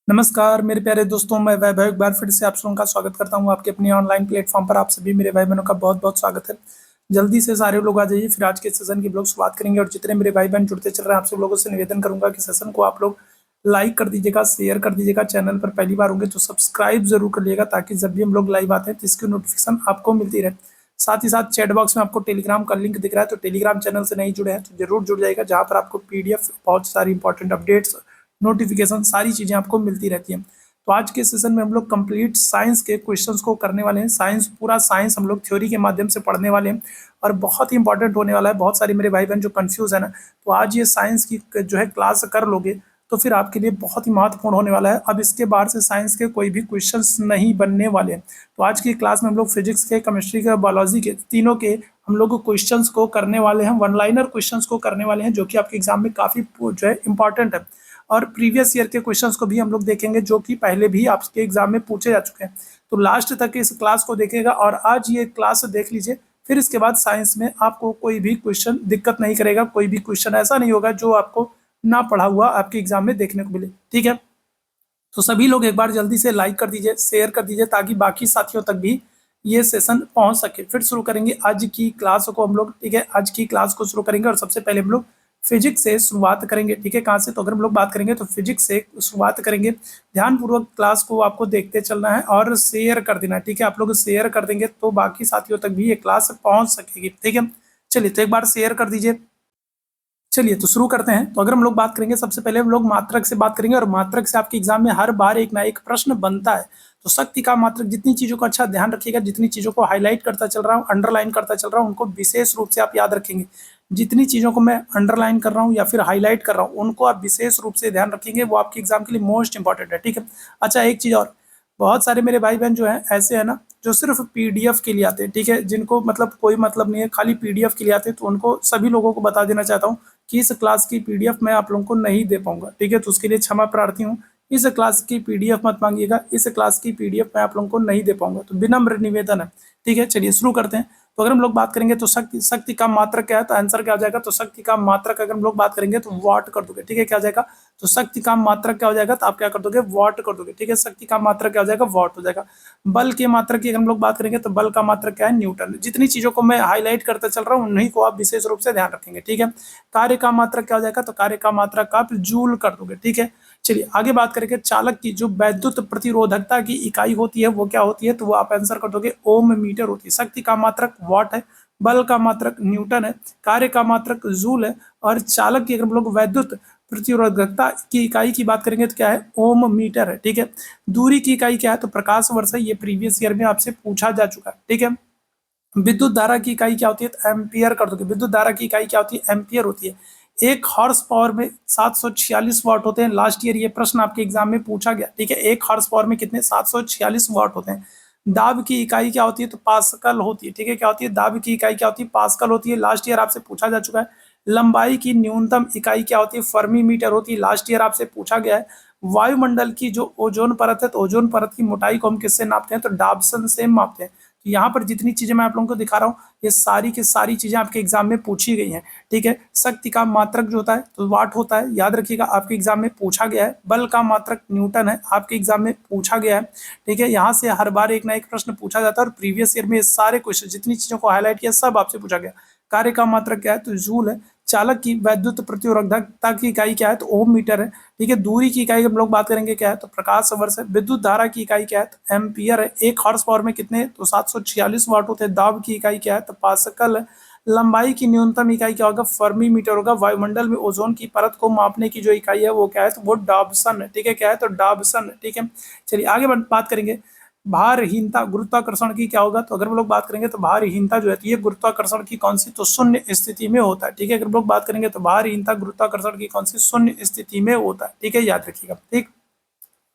नमस्कार मेरे प्यारे दोस्तों, मैं वैभव एक बार फिर से आप सबका स्वागत करता हूं आपके अपने ऑनलाइन प्लेटफॉर्म पर। आप सभी मेरे भाई बहनों का बहुत बहुत स्वागत है। जल्दी से सारे लोग आ जाइए, फिर आज के सेशन की हम लोग शुरुआत करेंगे। और जितने मेरे भाई बहन जुड़ते चल रहे हैं, आप सब लोगों से निवेदन करूंगा कि सेशन को आप लोग लाइक कर दीजिएगा, शेयर कर दीजिएगा। चैनल पर पहली बार होंगे तो सब्सक्राइब जरूर कर लीजिएगा, ताकि जब भी हम लोग लाइव आते हैं तो इसकी नोटिफिकेशन आपको मिलती रहे। साथ ही साथ चैट बॉक्स में आपको टेलीग्राम का लिंक दिख रहा है, तो टेलीग्राम चैनल से नहीं जुड़े हैं तो जरूर जुड़ जाएगा, जहाँ पर आपको पीडीएफ, बहुत सारी इंपॉर्टेंट अपडेट्स, नोटिफिकेशन, सारी चीजें आपको मिलती रहती हैं। तो आज के सेशन में हम लोग कंप्लीट साइंस के क्वेश्चंस को करने वाले हैं। साइंस, पूरा साइंस हम लोग थ्योरी के माध्यम से पढ़ने वाले हैं, और बहुत ही इंपॉर्टेंट होने वाला है। बहुत सारे मेरे भाई बहन जो कंफ्यूज है ना, तो आज ये साइंस की जो है क्लास कर लोगे तो फिर आपके लिए बहुत ही महत्वपूर्ण होने वाला है। अब इसके बाहर से साइंस के कोई भी क्वेश्चंस नहीं बनने वाले हैं। तो आज की क्लास में हम लोग फिजिक्स के, केमिस्ट्री के, बायोलॉजी के, तीनों के हम लोग क्वेश्चंस को करने वाले हैं। वन लाइनर क्वेश्चंस को करने वाले हैं, जो कि आपके एग्जाम में काफी जो है इंपॉर्टेंट है। और प्रीवियस ईयर के क्वेश्चंस को भी हम लोग देखेंगे, जो कि पहले भी आपके एग्जाम में पूछे जा चुके हैं। तो लास्ट तक इस क्लास को देखेगा, और आज ये क्लास देख लीजिए, फिर इसके बाद साइंस में आपको कोई भी क्वेश्चन दिक्कत नहीं करेगा। कोई भी क्वेश्चन ऐसा नहीं होगा जो आपको ना पढ़ा हुआ आपके एग्जाम में देखने को मिले। ठीक है, तो सभी लोग एक बार जल्दी से लाइक कर दीजिए, शेयर कर दीजिए, ताकि बाकी साथियों तक भी ये सेशन पहुंच सके। फिर शुरू करेंगे आज की क्लास को हम लोग। ठीक है, आज की क्लास को शुरू करेंगे, और सबसे पहले हम लोग फिजिक्स से शुरुआत करेंगे। ठीक है, कहाँ से? तो अगर हम लोग बात करेंगे तो फिजिक्स से शुरुआत करेंगे। ध्यानपूर्वक क्लास को आपको देखते चलना है और शेयर कर देना है। ठीक है, आप लोग शेयर कर देंगे तो बाकी साथियों तक भी ये क्लास पहुंच सकेगी। ठीक है, चलिए तो एक बार शेयर कर दीजिए। चलिए तो शुरू करते हैं। तो अगर हम लोग बात करेंगे, सबसे पहले हम लोग मात्रक से बात करेंगे, और मात्रक से आपके एग्जाम में हर बार एक ना एक प्रश्न बनता है। तो शक्ति का मात्रक, जितनी चीजों का अच्छा ध्यान रखिएगा, जितनी चीजों को हाईलाइट करता चल रहा हूँ, अंडरलाइन करता चल रहा हूँ, उनको विशेष रूप से आप याद रखेंगे। जितनी चीजों को मैं अंडरलाइन कर रहा हूँ या फिर हाईलाइट कर रहा हूँ, उनको आप विशेष रूप से ध्यान रखेंगे, वो आपके एग्जाम के लिए मोस्ट इंपॉर्टेंट है। ठीक है, अच्छा एक चीज और, बहुत सारे मेरे भाई बहन जो हैं ऐसे है ना, जो सिर्फ पीडीएफ के लिए आते हैं। ठीक है, जिनको मतलब कोई मतलब नहीं है, खाली पीडीएफ के लिए आते हैं, तो उनको सभी लोगों को बता देना चाहता हूँ कि इस क्लास की पीडीएफ मैं आप लोगों को नहीं दे पाऊंगा। ठीक है, तो उसके लिए क्षमा प्रार्थी हूँ। इस क्लास की पीडीएफ मत मांगिएगा, इस क्लास की पीडीएफ मैं आप लोगों को नहीं दे पाऊंगा, तो विनम्र निवेदन है। ठीक है, चलिए शुरू करते हैं। तो अगर हम लोग बात करेंगे तो शक्ति, शक्ति का मात्रक क्या है, तो आंसर क्या हो जाएगा? तो शक्ति का मात्रक अगर हम लोग बात करेंगे तो वाट कर दोगे। ठीक है, क्या हो जाएगा? तो शक्ति का मात्रक क्या हो जाएगा? तो आप क्या कर दोगे? वाट कर दोगे। ठीक है, शक्ति का मात्रक क्या हो जाएगा? वाट हो जाएगा। बल के मात्रक की अगर हम लोग बात करेंगे तो बल का मात्रक क्या है? न्यूटन। जितनी चीजों को मैं हाईलाइट करता चल रहा हूँ, उन्हीं को आप विशेष रूप से ध्यान रखेंगे। ठीक है, कार्य का मात्रक क्या हो जाएगा? तो कार्य का मात्रक आप जूल कर दोगे। ठीक है, चलिए आगे बात करेंगे। चालक की जो वैद्युत प्रतिरोधकता की इकाई होती है वो क्या होती है? तो वो आप आंसर कर दोगे ओम मीटर होती है। शक्ति का मात्रक वाट है, बल का मात्रक न्यूटन है, कार्य का मात्रक जूल है, और चालक की अगर हम लोग वैद्युत प्रतिरोधकता की इकाई की बात करेंगे तो क्या है? ओम मीटर है। ठीक है, दूरी की इकाई क्या है? तो प्रकाश वर्ष है। ये प्रीवियस ईयर में आपसे पूछा जा चुका है। ठीक है, विद्युत धारा की इकाई क्या होती है? तो एम्पियर कर दोगे। विद्युत धारा की इकाई क्या होती है? एम्पियर होती है। एक हॉर्स पावर में 746 वाट होते हैं। लास्ट ईयर ये प्रश्न आपके एग्जाम में पूछा गया। ठीक है, एक हॉर्स पावर में कितने? 746 वाट होते हैं। दाब की इकाई क्या होती है? तो पास्कल होती है। ठीक है, क्या होती है? दाब की इकाई क्या होती है? पास्कल होती है। लास्ट ईयर आपसे पूछा जा चुका है। लंबाई की न्यूनतम इकाई क्या होती है? फर्मी मीटर होती है। लास्ट ईयर आपसे पूछा गया है। वायुमंडल की जो ओजोन परत है, तो ओजोन परत की मोटाई को हम किससे नापते हैं? तो डाब्सन से मापते हैं। तो यहाँ पर जितनी चीजें मैं आप लोगों को दिखा रहा हूँ, ये सारी की सारी चीजें आपके एग्जाम में पूछी गई हैं। ठीक है, शक्ति का मात्रक जो होता है तो वाट होता है, याद रखिएगा, आपके एग्जाम में पूछा गया है। बल का मात्रक न्यूटन है, आपके एग्जाम में पूछा गया है। ठीक है, यहाँ से हर बार एक ना एक प्रश्न पूछा जाता है, और प्रीवियस ईयर में ये सारे क्वेश्चन, जितनी चीजों को हाईलाइट किया, सब आपसे पूछा गया। कार्य का मात्रक क्या है? तो जूल है। चालक की वैद्युत प्रतिरोधकता की इकाई क्या है? तो ओम मीटर है। ठीक है, दूरी की इकाई हम लोग बात करेंगे क्या है? तो प्रकाश वर्ष है। विद्युत धारा की इकाई क्या है? तो एम्पियर है। एक हॉर्स पावर में कितने? तो 746 वाट होते हैं। दाब की इकाई क्या है? तो पास्कल है। लंबाई की न्यूनतम इकाई क्या होगा? फर्मी मीटर होगा। वायुमंडल में ओजोन की परत को मापने की जो इकाई है वो क्या है? तो वो डाबसन है। ठीक है, क्या है? तो डाबसन है। ठीक है, चलिए आगे बात करेंगे। भारहीनता, गुरुत्वाकर्षण की क्या होगा? तो अगर हम लोग बात करेंगे तो भारहीनता जो है, तो ये गुरुत्वाकर्षण की कौन सी? तो शून्य स्थिति में होता है। ठीक है, अगर हम लोग बात करेंगे तो भारहीनता गुरुत्वाकर्षण की कौन सी? शून्य स्थिति में होता है। ठीक है, याद रखिएगा। ठीक,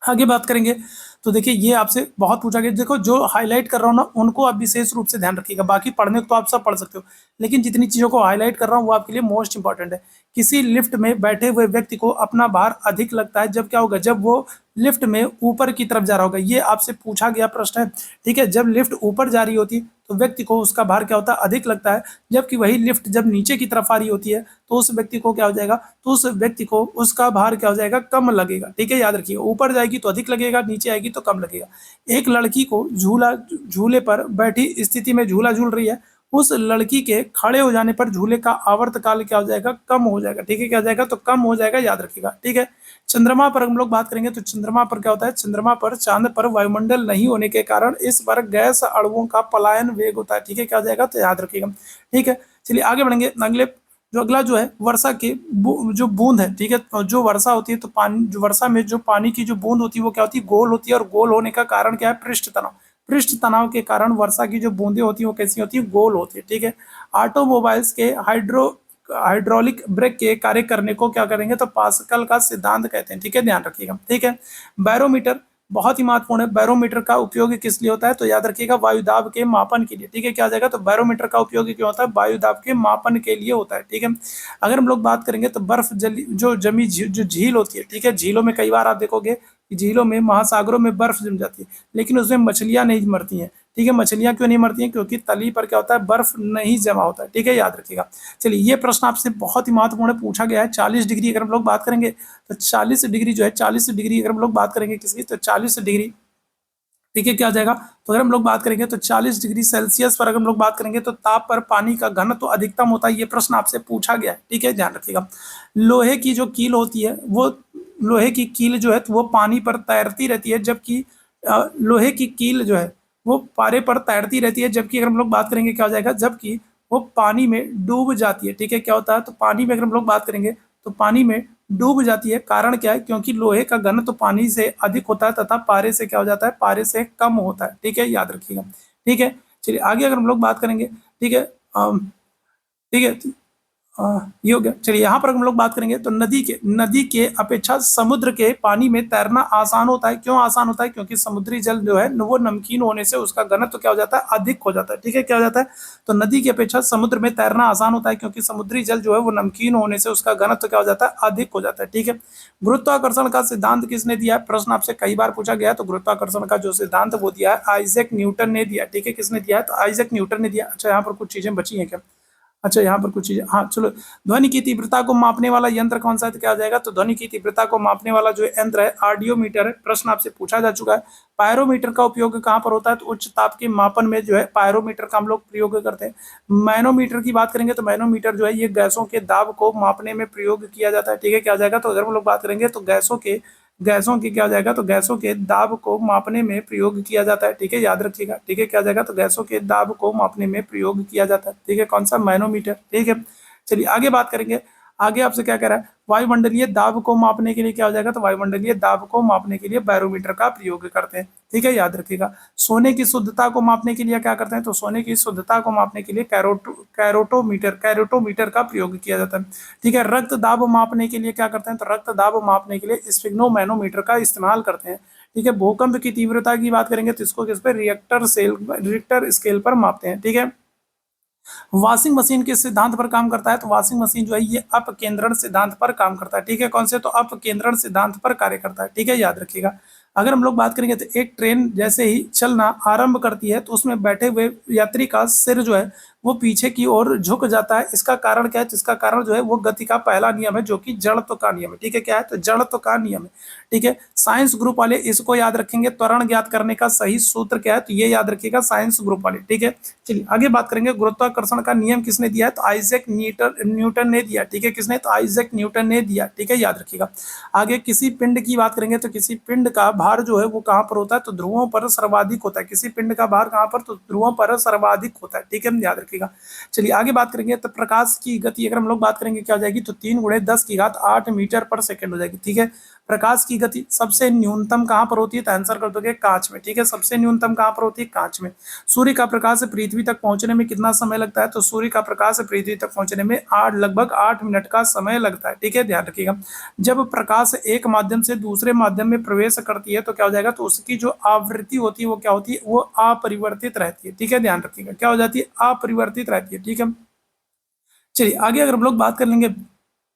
आगे बात करेंगे। तो देखिए, ये आपसे बहुत पूछा गया। देखो, जो हाईलाइट कर रहा हूँ ना, उनको आप विशेष रूप से ध्यान रखिएगा। बाकी पढ़ने को तो आप सब पढ़ सकते हो, लेकिन जितनी चीजों को हाईलाइट कर रहा हूँ वो आपके लिए मोस्ट इंपॉर्टेंट है। किसी लिफ्ट में बैठे हुए व्यक्ति को अपना भार अधिक लगता है जब क्या होगा? जब वो लिफ्ट में ऊपर की तरफ जा रहा होगा, ये आपसे पूछा गया प्रश्न है। ठीक है, जब लिफ्ट ऊपर जा रही होती है तो व्यक्ति को उसका भार क्या होता है, अधिक लगता है, जबकि वही लिफ्ट जब नीचे की तरफ आ रही होती है तो उस व्यक्ति को क्या हो जाएगा, तो उस व्यक्ति को उसका भार क्या हो जाएगा, कम लगेगा। ठीक है, याद रखिएगा, ऊपर जाएगी तो अधिक लगेगा, नीचे आएगी तो कम लगेगा। एक लड़की को झूले पर बैठी स्थिति में झूला झूल रही है, उस लड़की के खड़े हो जाने पर झूले का आवर्तकाल क्या हो जाएगा, कम हो जाएगा। ठीक है, क्या हो जाएगा, तो कम हो जाएगा, याद रखिएगा। ठीक है, चंद्रमा पर हम लोग बात करेंगे तो चंद्रमा पर क्या होता है, चंद्रमा पर चांद पर वायुमंडल नहीं होने के कारण इस पर गैस अणुओं का पलायन वेग होता है। ठीक है, क्या हो जाएगा, तो याद रखिएगा। ठीक है, चलिए आगे बढ़ेंगे। अगला जो है वर्षा के जो बूंद है। ठीक है, और जो वर्षा होती है तो पानी, जो वर्षा में जो पानी की जो बूंद होती है वो क्या होती है, गोल होती है, और गोल होने का कारण क्या है, पृष्ठ तनाव। पृष्ठ तनाव के कारण वर्षा की जो बूंदें होती हैं वो कैसी होती है, गोल होती है। ठीक है, ऑटोमोबाइल्स के हाइड्रोलिक ब्रेक के कार्य करने को क्या करेंगे, तो पास्कल का सिद्धांत कहते हैं। ठीक है, ध्यान रखिएगा। ठीक है, बैरोमीटर बहुत ही महत्वपूर्ण है। बैरोमीटर का उपयोग किस लिए होता है, तो याद रखिएगा, वायुदाब के मापन के लिए। ठीक है, क्या आ जाएगा, तो बैरोमीटर का उपयोग क्यों होता है, वायुदाब के मापन के लिए होता है। ठीक है, अगर हम लोग बात करेंगे तो बर्फ जली जो जमी जो झील होती है। ठीक है, झीलों में कई बार आप देखोगे कि झीलों में, महासागरों में बर्फ जम जाती है, लेकिन उसमें मछलियां नहीं मरती हैं। ठीक है, मछलियां क्यों नहीं मरती हैं, क्योंकि तली पर क्या होता है, बर्फ नहीं जमा होता है। ठीक है, याद रखिएगा। चलिए, ये प्रश्न आपसे बहुत ही महत्वपूर्ण पूछा गया है। 40 डिग्री अगर हम लोग बात करेंगे तो 40 डिग्री जो है, 40 डिग्री अगर हम लोग बात करेंगे किसकी, तो 40 डिग्री। ठीक है, क्या आ जाएगा, तो अगर हम लोग बात करेंगे तो 40 डिग्री सेल्सियस पर अगर हम लोग बात करेंगे तो ताप पर पानी का घनत्व तो अधिकतम होता है। ये प्रश्न आपसे पूछा गया है। ठीक है, ध्यान रखिएगा। लोहे की जो कील होती है वो, लोहे की कील जो है तो वो पानी पर तैरती रहती है, जबकि लोहे की कील जो है वो पारे पर तैरती रहती है, जबकि अगर हम लोग बात करेंगे क्या हो जाएगा, जबकि वो पानी में डूब जाती है। ठीक है, क्या होता है, तो पानी में अगर हम लोग बात करेंगे तो पानी में डूब जाती है। कारण क्या है, क्योंकि लोहे का घनत्व तो पानी से अधिक होता है तथा पारे से क्या हो जाता है, पारे से कम होता है। ठीक है, याद रखिएगा। ठीक है, चलिए आगे अगर हम लोग बात करेंगे। ठीक है, ठीक है, ये हो गया। चलिए यहाँ पर हम लोग बात करेंगे तो नदी के अपेक्षा समुद्र के पानी में तैरना आसान होता है। क्यों आसान होता है, क्योंकि समुद्री जल जो है वो नमकीन होने से उसका घनत्व तो क्या हो जाता है, अधिक हो जाता है। ठीक है, क्या हो जाता है, तो नदी की अपेक्षा समुद्र में तैरना आसान होता है, क्योंकि समुद्री जल जो है वो नमकीन होने से उसका घनत्व तो क्या हो जाता है, अधिक हो जाता है। ठीक है, गुरुत्वाकर्षण का सिद्धांत किसने दिया है, प्रश्न आपसे कई बार पूछा गया है। तो गुरुत्वाकर्षण का जो सिद्धांत वो दिया है आइजैक न्यूटन ने दिया। ठीक है, किसने दिया है, तो आइजैक न्यूटन ने दिया। अच्छा, यहाँ पर कुछ चीजें बची हैं क्या, अच्छा यहाँ पर कुछ चीजें, हाँ चलो। ध्वनि की तीव्रता को मापने वाला यंत्र कौन सा है, तो क्या आ जाएगा, तो ध्वनि की तीव्रता को मापने वाला जो यंत्र है ऑडियोमीटर है। प्रश्न आपसे पूछा जा चुका है। पायरोमीटर का उपयोग कहाँ पर होता है, तो उच्च ताप के मापन में जो है पायरोमीटर का हम लोग प्रयोग करते हैं। मैनोमीटर की बात करेंगे तो मैनोमीटर जो है ये गैसों के दाब को मापने में प्रयोग किया जाता है। ठीक है, क्या आ जाएगा, तो अगर हम लोग बात करेंगे तो गैसों की क्या हो जाएगा, तो गैसों के दाब को मापने में प्रयोग किया जाता है। ठीक है, याद रखिएगा। ठीक है, क्या हो जाएगा, तो गैसों के दाब को मापने में प्रयोग किया जाता है। ठीक है, कौन सा, मैनोमीटर। ठीक है, चलिए आगे बात करेंगे। आगे आपसे क्या कह रहा है, वायुमंडलीय दाब को मापने के लिए क्या हो जाएगा, तो वायुमंडलीय दाब को मापने के लिए बैरोमीटर का प्रयोग करते हैं। ठीक है, याद रखिएगा। सोने की शुद्धता को मापने के लिए क्या करते हैं, तो सोने की शुद्धता को मापने के लिए कैरोटोमीटर का प्रयोग किया जाता है। ठीक है, रक्त दाब मापने के लिए क्या करते हैं, तो रक्त दाब मापने के लिए स्फिग्नोमैनोमीटर का इस्तेमाल करते हैं। ठीक है, भूकंप की तीव्रता की बात करेंगे तो इसको किस पे, रिक्टर स्केल पर मापते हैं। ठीक है, वॉशिंग मशीन किस सिद्धांत पर काम करता है, तो वॉशिंग मशीन जो है ये अपकेंद्रण सिद्धांत पर काम करता है। ठीक है, कौन से, तो अपकेंद्रण सिद्धांत पर कार्य करता है। ठीक है, याद रखिएगा। अगर हम लोग बात करेंगे तो एक ट्रेन जैसे ही चलना आरंभ करती है तो उसमें बैठे हुए यात्री का सिर जो है वो पीछे की ओर झुक जाता है। इसका कारण क्या है, तो इसका कारण जो है वो गति का पहला नियम है, जो कि जड़त्व का नियम है। ठीक है, क्या है, तो जड़त्व का नियम है। ठीक है, साइंस ग्रुप वाले इसको याद रखेंगे। त्वरण ज्ञात करने का सही सूत्र क्या है, तो ये याद रखिएगा, साइंस ग्रुप वाले। ठीक है, चलिए आगे बात करेंगे। गुरुत्वाकर्षण का नियम किसने दिया है, तो आइजैक न्यूटन ने दिया। ठीक है, किसने, तो आइजैक न्यूटन ने दिया। ठीक है, याद रखिएगा। आगे किसी पिंड की बात करेंगे तो किसी पिंड का भार जो है वो कहाँ पर होता है, तो ध्रुवों पर सर्वाधिक होता है। किसी पिंड का भार कहाँ पर, तो ध्रुवों पर सर्वाधिक होता है। ठीक है, याद रखिएगा। चलिए आगे बात करेंगे तो प्रकाश की गति अगर हम लोग बात करेंगे क्या हो जाएगी, तो 3 × 10⁸ मीटर पर सेकंड हो जाएगी। ठीक है, प्रकाश की गति सबसे न्यूनतम कहाँ पर होती है, तो आंसर कर दोगे कांच में। ठीक है, सबसे न्यूनतम कहाँ पर होती है, कांच में। सूर्य का प्रकाश पृथ्वी तक पहुंचने में कितना समय लगता है, तो सूर्य का प्रकाश पृथ्वी तक पहुंचने में लगभग 8 मिनट का समय लगता है। ठीक है, ध्यान रखिएगा। जब प्रकाश एक माध्यम से दूसरे माध्यम में प्रवेश करती है तो क्या हो जाएगा, तो उसकी जो आवृत्ति होती है वो क्या होती है, वो अपरिवर्तित रहती है। ठीक है, ध्यान रखिएगा, क्या हो जाती है, अपरिवर्तित रहती है। ठीक है, चलिए आगे अगर हम लोग बात कर लेंगे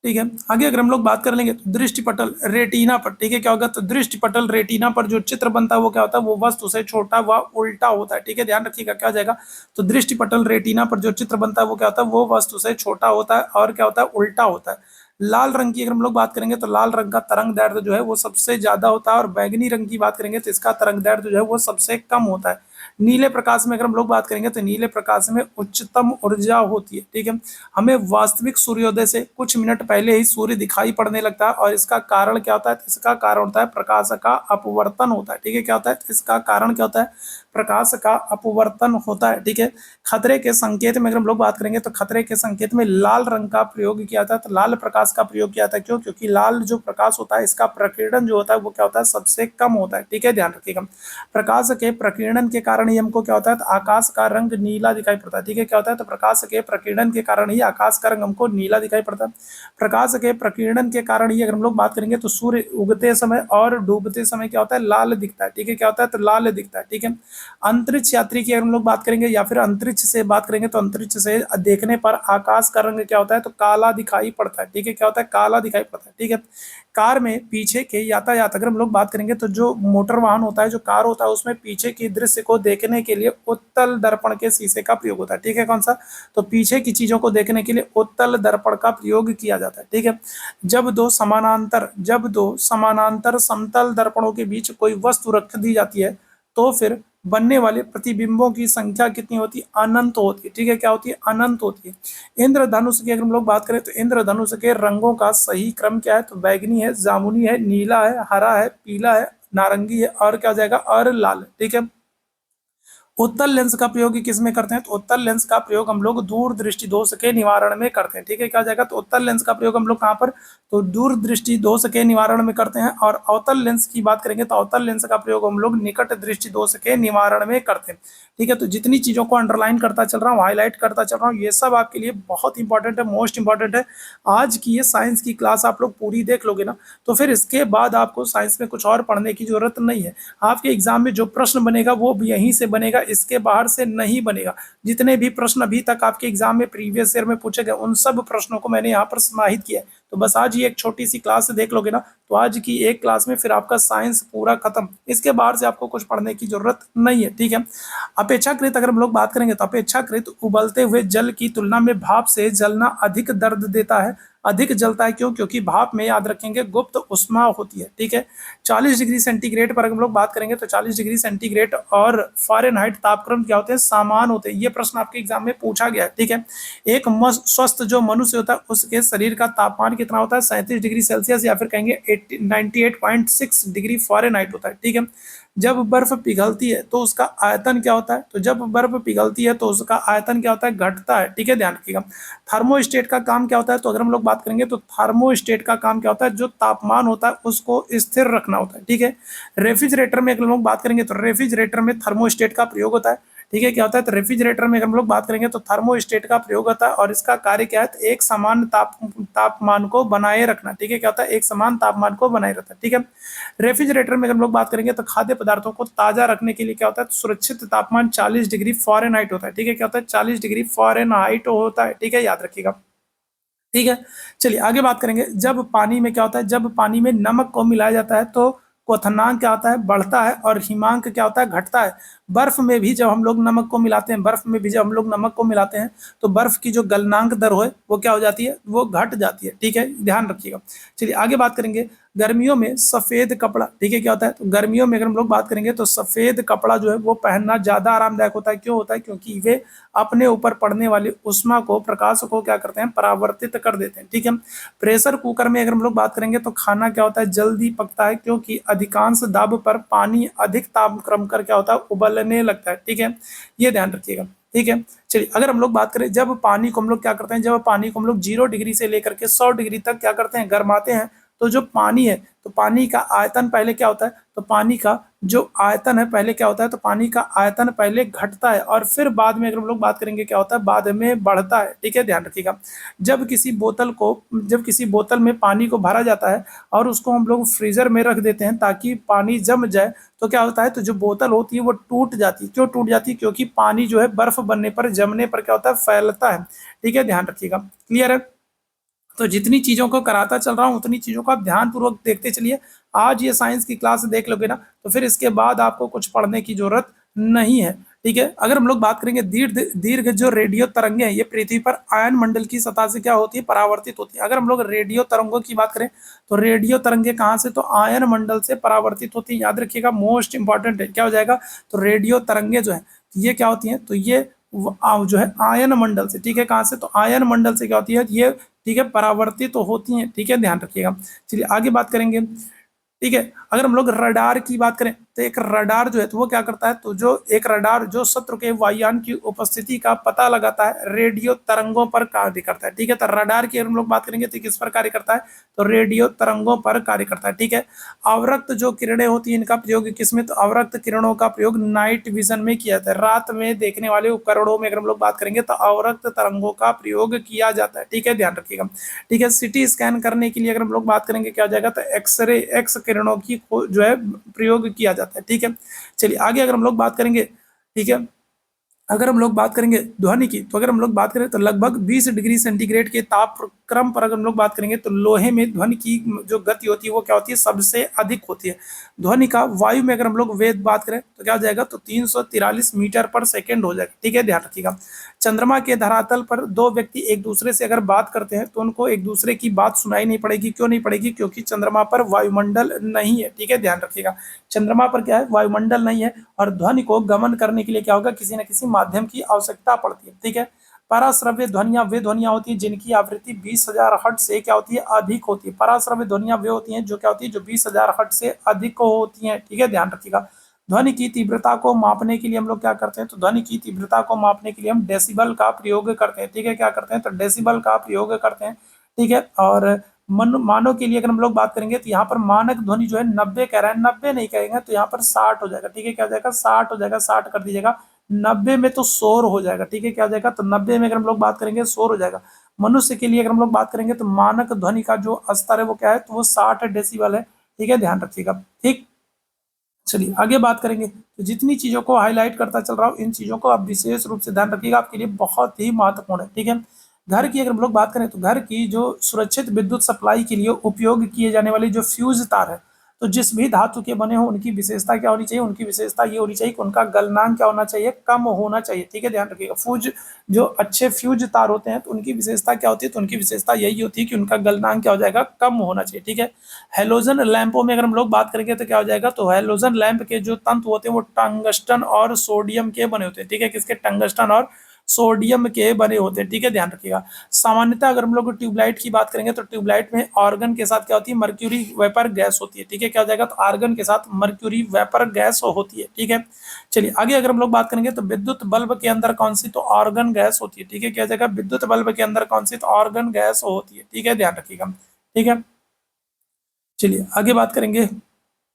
ठीक है। आगे अगर हम लोग बात कर लेंगे तो दृष्टिपटल रेटिना पर, ठीक है, क्या होगा, तो दृष्टिपटल रेटिना पर जो चित्र बनता है वो क्या होता है, वो वस्तु से छोटा व उल्टा होता है, ठीक है, ध्यान रखिएगा क्या हो जाएगा, तो दृष्टिपटल रेटिना पर जो चित्र बनता है वो क्या होता है, वो वस्तु से छोटा होता है और क्या होता है, उल्टा होता है। लाल रंग की अगर हम लोग बात करेंगे तो लाल रंग का तरंग दैर्ध्य जो है वो सबसे ज्यादा होता है, और बैंगनी रंग की बात करेंगे तो इसका तरंग दैर्ध्य जो है वो सबसे कम होता है। नीले प्रकाश में अगर हम लोग बात करेंगे तो नीले प्रकाश में उच्चतम ऊर्जा होती है, ठीक है। हमें वास्तविक सूर्योदय से कुछ मिनट पहले ही सूर्य दिखाई पड़ने लगता है, और इसका कारण क्या होता है, इसका कारण होता है प्रकाश का अपवर्तन होता है, ठीक है, क्या होता है, इसका कारण क्या होता है, प्रकाश का अपवर्तन होता है, ठीक है। खतरे के संकेत में अगर हम लोग बात करेंगे तो खतरे के संकेत में लाल रंग का प्रयोग किया जाता है, तो लाल प्रकाश का प्रयोग किया जाता है, क्यों, क्योंकि लाल जो प्रकाश होता है इसका प्रकीर्णन जो होता है वो क्या होता है, सबसे कम होता है, ठीक है, ध्यान रखिएगा। प्रकाश के प्रकीर्णन के कारण ही हमको क्या होता है, तो आकाश का रंग नीला दिखाई पड़ता है, ठीक है, क्या होता है, तो प्रकाश के प्रकीर्णन के कारण ही आकाश का रंग हमको नीला दिखाई पड़ता है। प्रकाश के प्रकीर्णन के कारण ही अगर हम लोग बात करेंगे तो सूर्य उगते समय और डूबते समय क्या होता है, लाल दिखता है, ठीक है, क्या होता है, तो लाल दिखता है, ठीक है। अंतरिक्ष यात्री की अगर हम लोग बात करेंगे या फिर अंतरिक्ष से बात करेंगे तो अंतरिक्ष से देखने पर आकाश का रंग क्या होता है, तो काला दिखाई पड़ता है, ठीक है, क्या होता है, काला दिखाई पड़ता है, ठीक है। कार में पीछे के यातायात अगर हम लोग बात करेंगे तो जो मोटर वाहन होता है, जो कार होता है, उसमें पीछे की दृश्य को देखने के लिए उत्तल दर्पण के शीशे का प्रयोग होता है, ठीक है, कौन सा, तो पीछे की चीजों को देखने के लिए उत्तल दर्पण का प्रयोग किया जाता है, ठीक है। जब दो समानांतर समतल दर्पणों के बीच कोई वस्तु रख दी जाती है तो फिर बनने वाले प्रतिबिंबों की संख्या कितनी होती है, अनंत होती है, ठीक है, क्या होती है, अनंत होती है। इंद्रधनुष की अगर हम लोग बात करें तो इंद्रधनुष के रंगों का सही क्रम क्या है, तो बैगनी है, जामुनी है, नीला है, हरा है, पीला है, नारंगी है, और क्या हो जाएगा, और लाल, ठीक है। उत्तल लेंस का प्रयोग किस में करते हैं, तो उत्तल लेंस का प्रयोग हम लोग दूरदृष्टि दोष के निवारण में करते हैं, ठीक है, क्या हो जाएगा, तो उत्तल लेंस का प्रयोग हम लोग कहाँ पर, तो दूरदृष्टि दोष के निवारण में करते हैं। और अवतल लेंस की बात करेंगे तो अवतल लेंस का प्रयोग हम लोग निकट दृष्टि दोष के निवारण में करते हैं, ठीक है। तो जितनी चीजों को अंडरलाइन करता चल रहा हूँ, हाईलाइट करता चल रहा हूँ, ये सब आपके लिए बहुत इंपॉर्टेंट है, मोस्ट इंपॉर्टेंट है। आज की ये साइंस की क्लास आप लोग पूरी देख लोगे ना, तो फिर इसके बाद आपको साइंस में कुछ और पढ़ने की जरूरत नहीं है। आपके एग्जाम में जो प्रश्न बनेगा वो भी यहीं से बनेगा, इसके बाहर से नहीं बनेगा। जितने भी प्रश्न अभी तक आपके एग्जाम में प्रीवियस ईयर में पूछे गए उन सब प्रश्नों को मैंने यहाँ पर समाहित किया है। तो बस आज ही एक छोटी सी क्लास देख लोगे ना, तो आज की एक क्लास में फिर आपका साइंस पूरा खत्म, इसके बाहर से आपको कुछ पढ़ने की जरूरत नहीं है, ठीक है। अपेक्षाकृत अगर हम लोग बात करेंगे तो अपेक्षाकृत उबलते हुए जल की तुलना में भाप से जलना अधिक दर्द देता है, अधिक जलता है, क्यों, क्योंकि भाप में याद रखेंगे गुप्त उष्मा होती है, ठीक है। 40 डिग्री सेंटीग्रेड पर हम लोग बात करेंगे तो 40 डिग्री सेंटीग्रेड और फ़ारेनहाइट तापक्रम क्या होते हैं, समान होते हैं। ये प्रश्न आपके एग्जाम में पूछा गया है, ठीक है। एक स्वस्थ जो मनुष्य होता है उसके शरीर का तापमान कितना होता है, 37 डिग्री सेल्सियस या फिर कहेंगे 98.6 डिग्री फ़ारेनहाइट होता है, ठीक है। जब बर्फ पिघलती है तो उसका आयतन क्या होता है, तो जब बर्फ पिघलती है तो उसका आयतन क्या होता है, घटता है, ठीक है, ध्यान रखिएगा। थर्मोस्टेट का काम क्या होता है, तो अगर हम लोग बात करेंगे तो थर्मोस्टेट का काम क्या होता है, जो तापमान होता है उसको स्थिर रखना होता है, ठीक है। रेफ्रिजरेटर में अगर हम लोग बात करेंगे तो रेफ्रिजरेटर में थर्मोस्टेट का प्रयोग होता है, ठीक है, क्या होता है, तो रेफ्रिजरेटर में अगर हम लोग बात करेंगे तो थर्मोस्टेट का प्रयोग होता है और इसका कार्य क्या है, तो एक समान तापमान को बनाए रखना, ठीक है, क्या होता है, एक समान तापमान को बनाए रखता है, ठीक है। रेफ्रिजरेटर में अगर हम लोग बात करेंगे तो खाद्य पदार्थों को ताजा रखने के लिए क्या होता है, तो सुरक्षित तापमान 40 डिग्री फ़ारेनहाइट होता है, ठीक है, क्या होता है, 40 डिग्री फ़ारेनहाइट होता है, ठीक है, याद रखिएगा, ठीक है। चलिए आगे बात करेंगे, जब पानी में क्या होता है, जब पानी में नमक को मिलाया जाता है तो क्वथनांक क्या होता है, बढ़ता है, और हिमांक क्या होता है, घटता है। बर्फ में भी जब हम लोग नमक को मिलाते हैं, बर्फ में भी जब हम लोग नमक को मिलाते हैं तो बर्फ की जो गलनांक दर है वो क्या हो जाती है, वो घट जाती है, ठीक है, ध्यान रखिएगा। चलिए आगे बात करेंगे, गर्मियों में सफेद कपड़ा, ठीक है, क्या होता है, तो गर्मियों में अगर हम लोग बात करेंगे तो सफेद कपड़ा जो है वो पहनना ज्यादा आरामदायक होता है, क्यों होता है, क्योंकि वे अपने ऊपर पड़ने वाली उष्मा को, प्रकाश को क्या करते हैं, परावर्तित कर देते हैं, ठीक है। प्रेशर कुकर में अगर हम लोग बात करेंगे तो खाना क्या होता है, जल्दी पकता है, क्योंकि अधिकांश दाब पर पानी अधिक तापक्रम कर क्या होता है, उबलने लगता है, ठीक है, ये ध्यान रखिएगा, ठीक है। चलिए अगर हम लोग बात करें, जब पानी को हम लोग क्या करते हैं, जब पानी को हम लोग 0 डिग्री से लेकर के 100 डिग्री तक क्या करते हैं, गर्माते हैं, तो जो पानी है, तो पानी का आयतन पहले क्या होता है, तो पानी का जो आयतन है पहले क्या होता है, तो पानी का आयतन पहले घटता है और फिर बाद में अगर हम लोग बात करेंगे क्या होता है, बाद में बढ़ता है, ठीक है, ध्यान रखिएगा। जब किसी बोतल में पानी को भरा जाता है और उसको हम लोग फ्रीजर में रख देते हैं ताकि पानी जम जाए, तो क्या होता है, तो जो बोतल होती है वो टूट जाती है, क्यों टूट जाती है, क्योंकि पानी जो है बर्फ बनने पर, जमने पर क्या होता है, फैलता है, ठीक है, ध्यान रखिएगा, क्लियर है। तो जितनी चीज़ों को कराता चल रहा हूँ उतनी चीज़ों को आप ध्यानपूर्वक देखते चलिए। आज ये साइंस की क्लास देख लोगे ना तो फिर इसके बाद आपको कुछ पढ़ने की ज़रूरत नहीं है, ठीक है। अगर हम लोग बात करेंगे दीर्घ दीर्घ जो रेडियो तरंगे हैं ये पृथ्वी पर आयन मंडल की सतह से क्या होती है, परावर्तित होती है। अगर हम लोग रेडियो तरंगों की बात करें तो रेडियो तरंगे कहाँ से, तो आयन मंडल से परावर्तित होती है। याद रखिएगा, मोस्ट इंपॉर्टेंट है, क्या हो जाएगा, तो रेडियो तरंगे जो है ये क्या होती हैं, तो ये जो है आयन मंडल से, ठीक है, कहाँ से, तो आयन मंडल से क्या होती है ये, ठीक है, परावर्तित तो होती हैं, ठीक है, ध्यान रखिएगा। चलिए आगे बात करेंगे, ठीक है। अगर हम लोग रडार की बात करें तो एक रडार जो है तो वो क्या करता है, तो जो एक रडार जो शत्रु के वायुयान की उपस्थिति का पता लगाता है रेडियो तरंगों पर कार्य करता है, ठीक है। तो रडार की अगर हम लोग बात करेंगे तो किस पर कार्य करता है, तो रेडियो तरंगों पर कार्य करता है, ठीक है। अवरक्त जो किरणें होती हैं इनका प्रयोग किसमें, तो अवरक्त किरणों का प्रयोग नाइट विजन में किया जाता है। रात में देखने वाले उपकरणों में अगर हम लोग बात करेंगे तो अवरक्त तरंगों का प्रयोग किया जाता है, ठीक है, ध्यान रखिएगा, ठीक है। सिटी स्कैन करने के लिए अगर हम लोग बात करेंगे क्या हो जाएगा, तो एक्सरे एक्स किरणों की जो है प्रयोग किया जाता है, ठीक है। चलिए आगे अगर हम लोग बात करेंगे, ठीक है, अगर हम लोग बात करेंगे ध्वनि की, तो अगर हम लोग बात करें तो लगभग 20 डिग्री सेंटीग्रेड के तापक्रम पर अगर हम लोग बात करेंगे तो लोहे में ध्वनि की जो गति होती है वो क्या होती है, सबसे अधिक होती है। ध्वनि का वायु में अगर हम लोग वेग बात करें तो क्या हो जाएगा, तो 343 मीटर पर सेकेंड हो जाएगा, ठीक है, ध्यान रखिएगा। चंद्रमा के धरातल पर दो व्यक्ति एक दूसरे से अगर बात करते हैं तो उनको एक दूसरे की बात सुनाई नहीं पड़ेगी, क्यों नहीं पड़ेगी, क्योंकि चंद्रमा पर वायुमंडल नहीं है, ठीक है, ध्यान रखिएगा। चंद्रमा पर क्या है, वायुमंडल नहीं है, और ध्वनि को गमन करने के लिए क्या होगा, किसी न किसी माध्यम की आवश्यकता पड़ती है, ठीक है। पराश्रव्य ध्वनियां वे ध्वनियां होती हैं जिनकी आवृत्ति 20,000 हर्ट्ज से क्या होती है, अधिक होती है। पराश्रव्य ध्वनियां वे होती हैं जो क्या होती है, जो 20,000 हर्ट्ज से अधिक होती हैं, ठीक है, ध्यान रखिएगा। ध्वनि की तीव्रता को मापने के लिए हम लोग क्या करते हैं, तो ध्वनि की तीव्रता को मापने के लिए हम डेसिबल का प्रयोग करते हैं, ठीक है, क्या करते हैं, तो डेसिबल का प्रयोग करते हैं, ठीक है। और मानव के लिए अगर हम लोग बात करेंगे तो यहाँ पर मानक ध्वनि जो है 90 कह रहा है, 90 नहीं कहेंगे तो यहाँ पर 60 हो जाएगा, ठीक है, क्या हो जाएगा, 60 हो जाएगा, 60 कर दीजिएगा। 90 में तो शोर हो जाएगा, ठीक है, क्या हो जाएगा, तो 90 में अगर हम लोग बात करेंगे शोर हो जाएगा। मनुष्य के लिए अगर हम लोग बात करेंगे तो मानक ध्वनि का जो स्तर है वो क्या है, तो वो 60 डेसिबल है, ठीक है, ध्यान रखिएगा, ठीक। चलिए आगे बात करेंगे, तो जितनी चीजों को हाईलाइट करता चल रहा हूँ इन चीजों को आप विशेष रूप से ध्यान रखिएगा, आपके लिए बहुत ही महत्वपूर्ण है, ठीक है। घर की अगर हम लोग बात करें तो घर की जो सुरक्षित विद्युत सप्लाई के लिए उपयोग किए जाने वाली जो फ्यूज तार है, तो जिस भी धातु के बने हो उनकी विशेषता क्या होनी चाहिए, उनकी विशेषता ये होनी चाहिए कि उनका गलनांक क्या होना चाहिए, कम होना चाहिए, ठीक है, ध्यान रखिएगा। फ्यूज जो अच्छे फ्यूज तार होते हैं तो उनकी विशेषता क्या होती है, तो उनकी विशेषता यही होती है कि उनका गलनांक क्या हो जाएगा, कम होना चाहिए, ठीक है। हेलोजन लैंपों में अगर हम लोग बात करेंगे तो क्या हो जाएगा, तो हेलोजन लैंप के जो तंतु होते हैं वो टंगस्टन और सोडियम के बने होते हैं, ठीक है, किसके, टंगस्टन और सोडियम के बने होते हैं, ठीक है, ध्यान रखिएगा। सामान्यतः अगर हम लोग ट्यूबलाइट की बात करेंगे तो ट्यूबलाइट में आर्गन के साथ क्या होती है, मर्क्यूरी वेपर गैस होती है, ठीक है, क्या हो जाएगा, तो आर्गन के साथ मर्क्यूरी वेपर गैस होती है, ठीक है। चलिए आगे अगर हम लोग बात करेंगे तो विद्युत बल्ब के अंदर कौन सी, तो आर्गन गैस होती है, ठीक है, क्या हो जाएगा, विद्युत बल्ब के अंदर कौन सी, तो आर्गन गैस होती है, ठीक है, ध्यान रखिएगा, ठीक है। चलिए आगे बात करेंगे,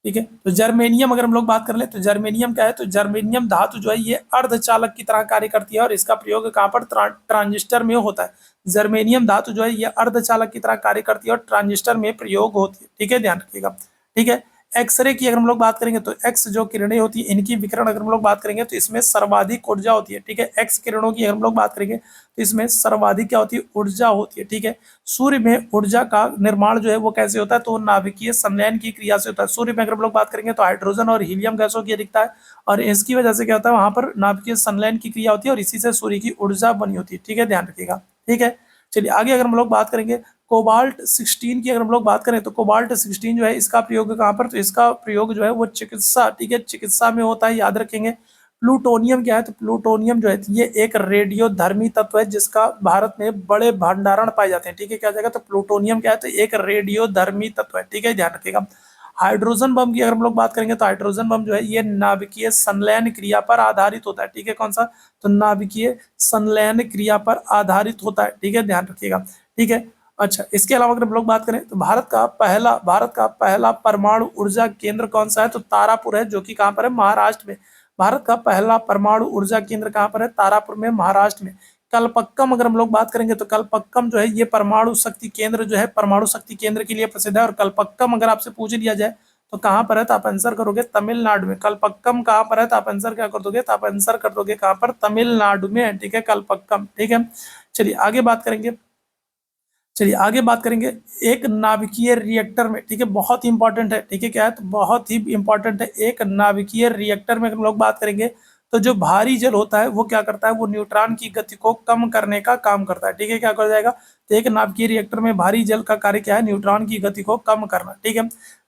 ठीक है। तो जर्मेनियम अगर हम लोग बात कर ले तो जर्मेनियम क्या है, तो जर्मेनियम धातु जो है ये अर्धचालक की तरह कार्य करती है और इसका प्रयोग कहाँ पर, ट्रांजिस्टर में होता है। जर्मेनियम धातु जो है ये अर्धचालक की तरह कार्य करती है और ट्रांजिस्टर में प्रयोग होती है, ठीक है, ध्यान रखिएगा, ठीक है। एक्सरे की अगर हम लोग बात करेंगे तो एक्स जो किरणें होती है इनकी विकिरण अगर हम लोग बात करेंगे तो इसमें सर्वाधिक ऊर्जा होती है, ठीक है। एक्स किरणों की अगर हम लोग बात करेंगे तो इसमें सर्वाधिक क्या होती है, ऊर्जा होती है, ठीक है। सूर्य में ऊर्जा का निर्माण जो है वो कैसे होता है, तो नाभिकीय संलयन की क्रिया से होता है। सूर्य में अगर हम लोग बात करेंगे तो हाइड्रोजन और हीलियम गैसों की अधिकता है और इसकी वजह से क्या होता है, वहां पर नाभिकीय संलयन की क्रिया होती है और इसी से सूर्य की ऊर्जा बनी होती है, ठीक है, ध्यान रखिएगा, ठीक है। चलिए आगे अगर हम लोग बात करेंगे कोबाल्ट 16 की अगर हम लोग बात करें तो कोबाल्ट 16 जो है इसका प्रयोग कहाँ पर, तो इसका प्रयोग जो है वो चिकित्सा, ठीक है, चिकित्सा में होता है, याद रखेंगे। प्लूटोनियम क्या है, तो प्लूटोनियम जो है ये एक रेडियोधर्मी तत्व है जिसका भारत में बड़े भंडारण पाए जाते हैं, ठीक है, क्या हो जाएगा, तो प्लूटोनियम क्या है, तो एक रेडियोधर्मी तत्व है, ठीक है, ध्यान रखिएगा। हाइड्रोजन बम की अगर हम लोग बात करेंगे तो हाइड्रोजन बम जो है ये नाभिकीय संलयन क्रिया पर आधारित होता है, ठीक है, कौन सा, तो नाभिकीय संलयन क्रिया पर आधारित होता है, ठीक है, ध्यान रखिएगा, ठीक है। अच्छा, इसके अलावा अगर हम लोग बात करें तो भारत का पहला परमाणु ऊर्जा केंद्र कौन सा है, तो तारापुर है, जो कि कहाँ पर है, महाराष्ट्र में। भारत का पहला परमाणु ऊर्जा केंद्र कहाँ पर है, तारापुर में, महाराष्ट्र में। कलपक्कम अगर हम लोग बात करेंगे तो कलपक्कम जो है ये परमाणु शक्ति केंद्र जो है परमाणु शक्ति केंद्र के लिए प्रसिद्ध है और कलपक्कम अगर आपसे पूछ लिया जाए तो कहाँ पर है, तो आप आंसर करोगे तमिलनाडु में। कलपक्कम कहाँ पर है, तो आप आंसर क्या कर दोगे, तो आप आंसर कर दोगे कहाँ पर, तमिलनाडु में, ठीक है, कलपक्कम, ठीक है। चलिए आगे बात करेंगे, चलिए आगे बात करेंगे। एक नाभिकीय रिएक्टर में, ठीक है, बहुत ही इंपॉर्टेंट है, ठीक है, क्या है, तो बहुत ही इंपॉर्टेंट है। एक नाभिकीय रिएक्टर में हम लोग बात करेंगे तो जो भारी जल होता है वो क्या करता है, वो न्यूट्रॉन की गति को कम करने का काम करता है, ठीक है, क्या कर जाएगा, तो एक नाभिकीय रिएक्टर में भारी जल का कार्य क्या है, न्यूट्रॉन की गति को कम करना, ठीक है।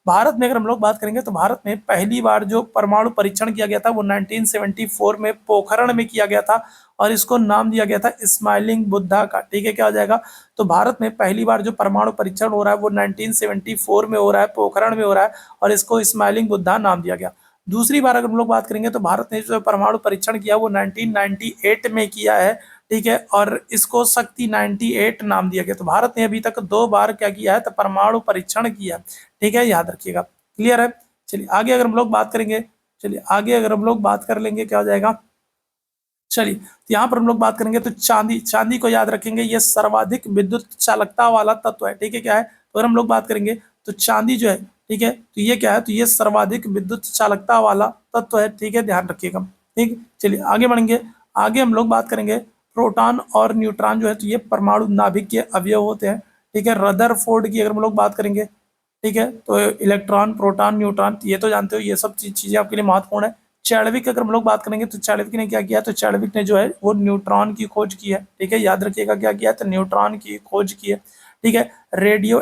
भारत में अगर हम लोग बात करेंगे तो भारत में पहली बार जो परमाणु परीक्षण किया गया था वो 1974 में पोखरण में किया गया था और इसको नाम दिया गया था स्माइलिंग बुद्धा का, ठीक है, क्या हो जाएगा, तो भारत में पहली बार जो परमाणु परीक्षण हो रहा है वो 1974 में हो रहा है, पोखरण में हो रहा है और इसको स्माइलिंग बुद्धा नाम दिया गया। दूसरी बार अगर हम लोग बात करेंगे तो भारत ने जो परमाणु परीक्षण किया वो 1998 में किया है, ठीक है, और इसको शक्ति 98 नाम दिया गया। तो भारत ने अभी तक 2 बार क्या किया है, तो परमाणु परीक्षण किया, ठीक है, याद रखिएगा, क्लियर है। चलिए आगे अगर हम लोग बात करेंगे, चलिए आगे अगर हम लोग बात कर लेंगे क्या हो जाएगा, चलिए तो यहाँ पर हम लोग बात करेंगे तो चांदी, चांदी को याद रखेंगे, ये सर्वाधिक विद्युत चालकता वाला तत्व है, ठीक है, क्या है, तो अगर हम लोग बात करेंगे तो चांदी जो है, ठीक है, तो ये क्या है, तो ये सर्वाधिक विद्युत चालकता वाला तत्व है, ठीक है, ध्यान रखिएगा, ठीक। चलिए आगे बढ़ेंगे। आगे हम लोग बात करेंगे प्रोटॉन और न्यूट्रॉन जो है तो ये परमाणु नाभिक के अवयव होते हैं, ठीक है। रदरफोर्ड की अगर हम लोग बात करेंगे, ठीक है, तो इलेक्ट्रॉन, प्रोटॉन, न्यूट्रॉन ये तो जानते हो, ये सब चीजें आपके लिए महत्वपूर्ण है। चैडविक अगर हम लोग बात करेंगे तो चैडविक ने क्या किया, तो चैडविक ने जो है वो न्यूट्रॉन की खोज की है, ठीक है, याद रखिएगा क्या किया है, तो न्यूट्रॉन की खोज की है, ठीक है। रेडियो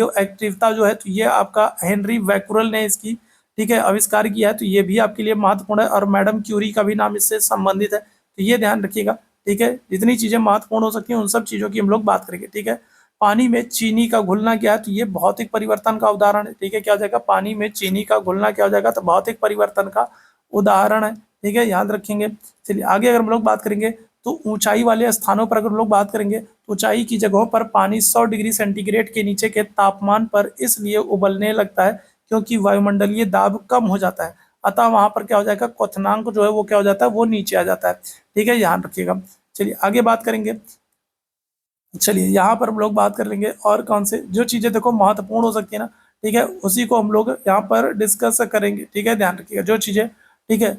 एक्टिविटा जो है तो ये आपका हेनरी बैक्यूरेल ने इसकी, ठीक है, आविष्कार किया है, तो ये भी आपके लिए महत्वपूर्ण है और मैडम क्यूरी का भी नाम इससे संबंधित है, तो ये ध्यान रखिएगा, ठीक है। जितनी चीजें महत्वपूर्ण हो सकती हैं उन सब चीजों की हम लोग बात करेंगे, ठीक है। पानी में चीनी का घुलना क्या है, तो ये भौतिक परिवर्तन का उदाहरण है, ठीक है, क्या हो जाएगा, पानी में चीनी का घुलना क्या हो जाएगा, तो भौतिक परिवर्तन का उदाहरण है, ठीक है, याद रखेंगे। चलिए आगे अगर हम लोग बात करेंगे तो ऊंचाई वाले स्थानों पर अगर हम लोग बात करेंगे तो ऊंचाई की जगहों पर पानी 100 डिग्री सेंटीग्रेड के नीचे के तापमान पर इसलिए उबलने लगता है क्योंकि वायुमंडलीय दाब कम हो जाता है, अतः वहां पर क्या हो जाएगा, क्वथनांक जो है वो क्या हो जाता है, वो नीचे आ जाता है, ठीक है, ध्यान रखिएगा। चलिए आगे बात करेंगे। चलिए यहाँ पर हम लोग बात कर लेंगे और कौन से जो चीजें देखो महत्वपूर्ण हो सकती है ना, ठीक है, उसी को हम लोग यहाँ पर डिस्कस करेंगे, ठीक है, ध्यान रखिएगा जो चीजें, ठीक है,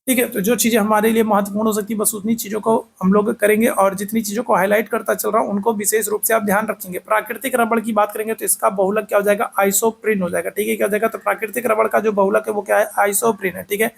ठीक है, तो जो चीजें हमारे लिए महत्वपूर्ण हो सकती है बस उतनी चीजों को हम लोग करेंगे और जितनी चीजों को हाईलाइट करता चल रहा हूँ उनको विशेष रूप से आप ध्यान रखेंगे। प्राकृतिक रबड़ की बात करेंगे तो इसका बहुलक क्या हो जाएगा, आइसोप्रीन हो जाएगा, ठीक है, क्या हो जाएगा, तो प्राकृतिक रबड़ का जो बहुलक है वो क्या है, आइसोप्रीन है, ठीक है।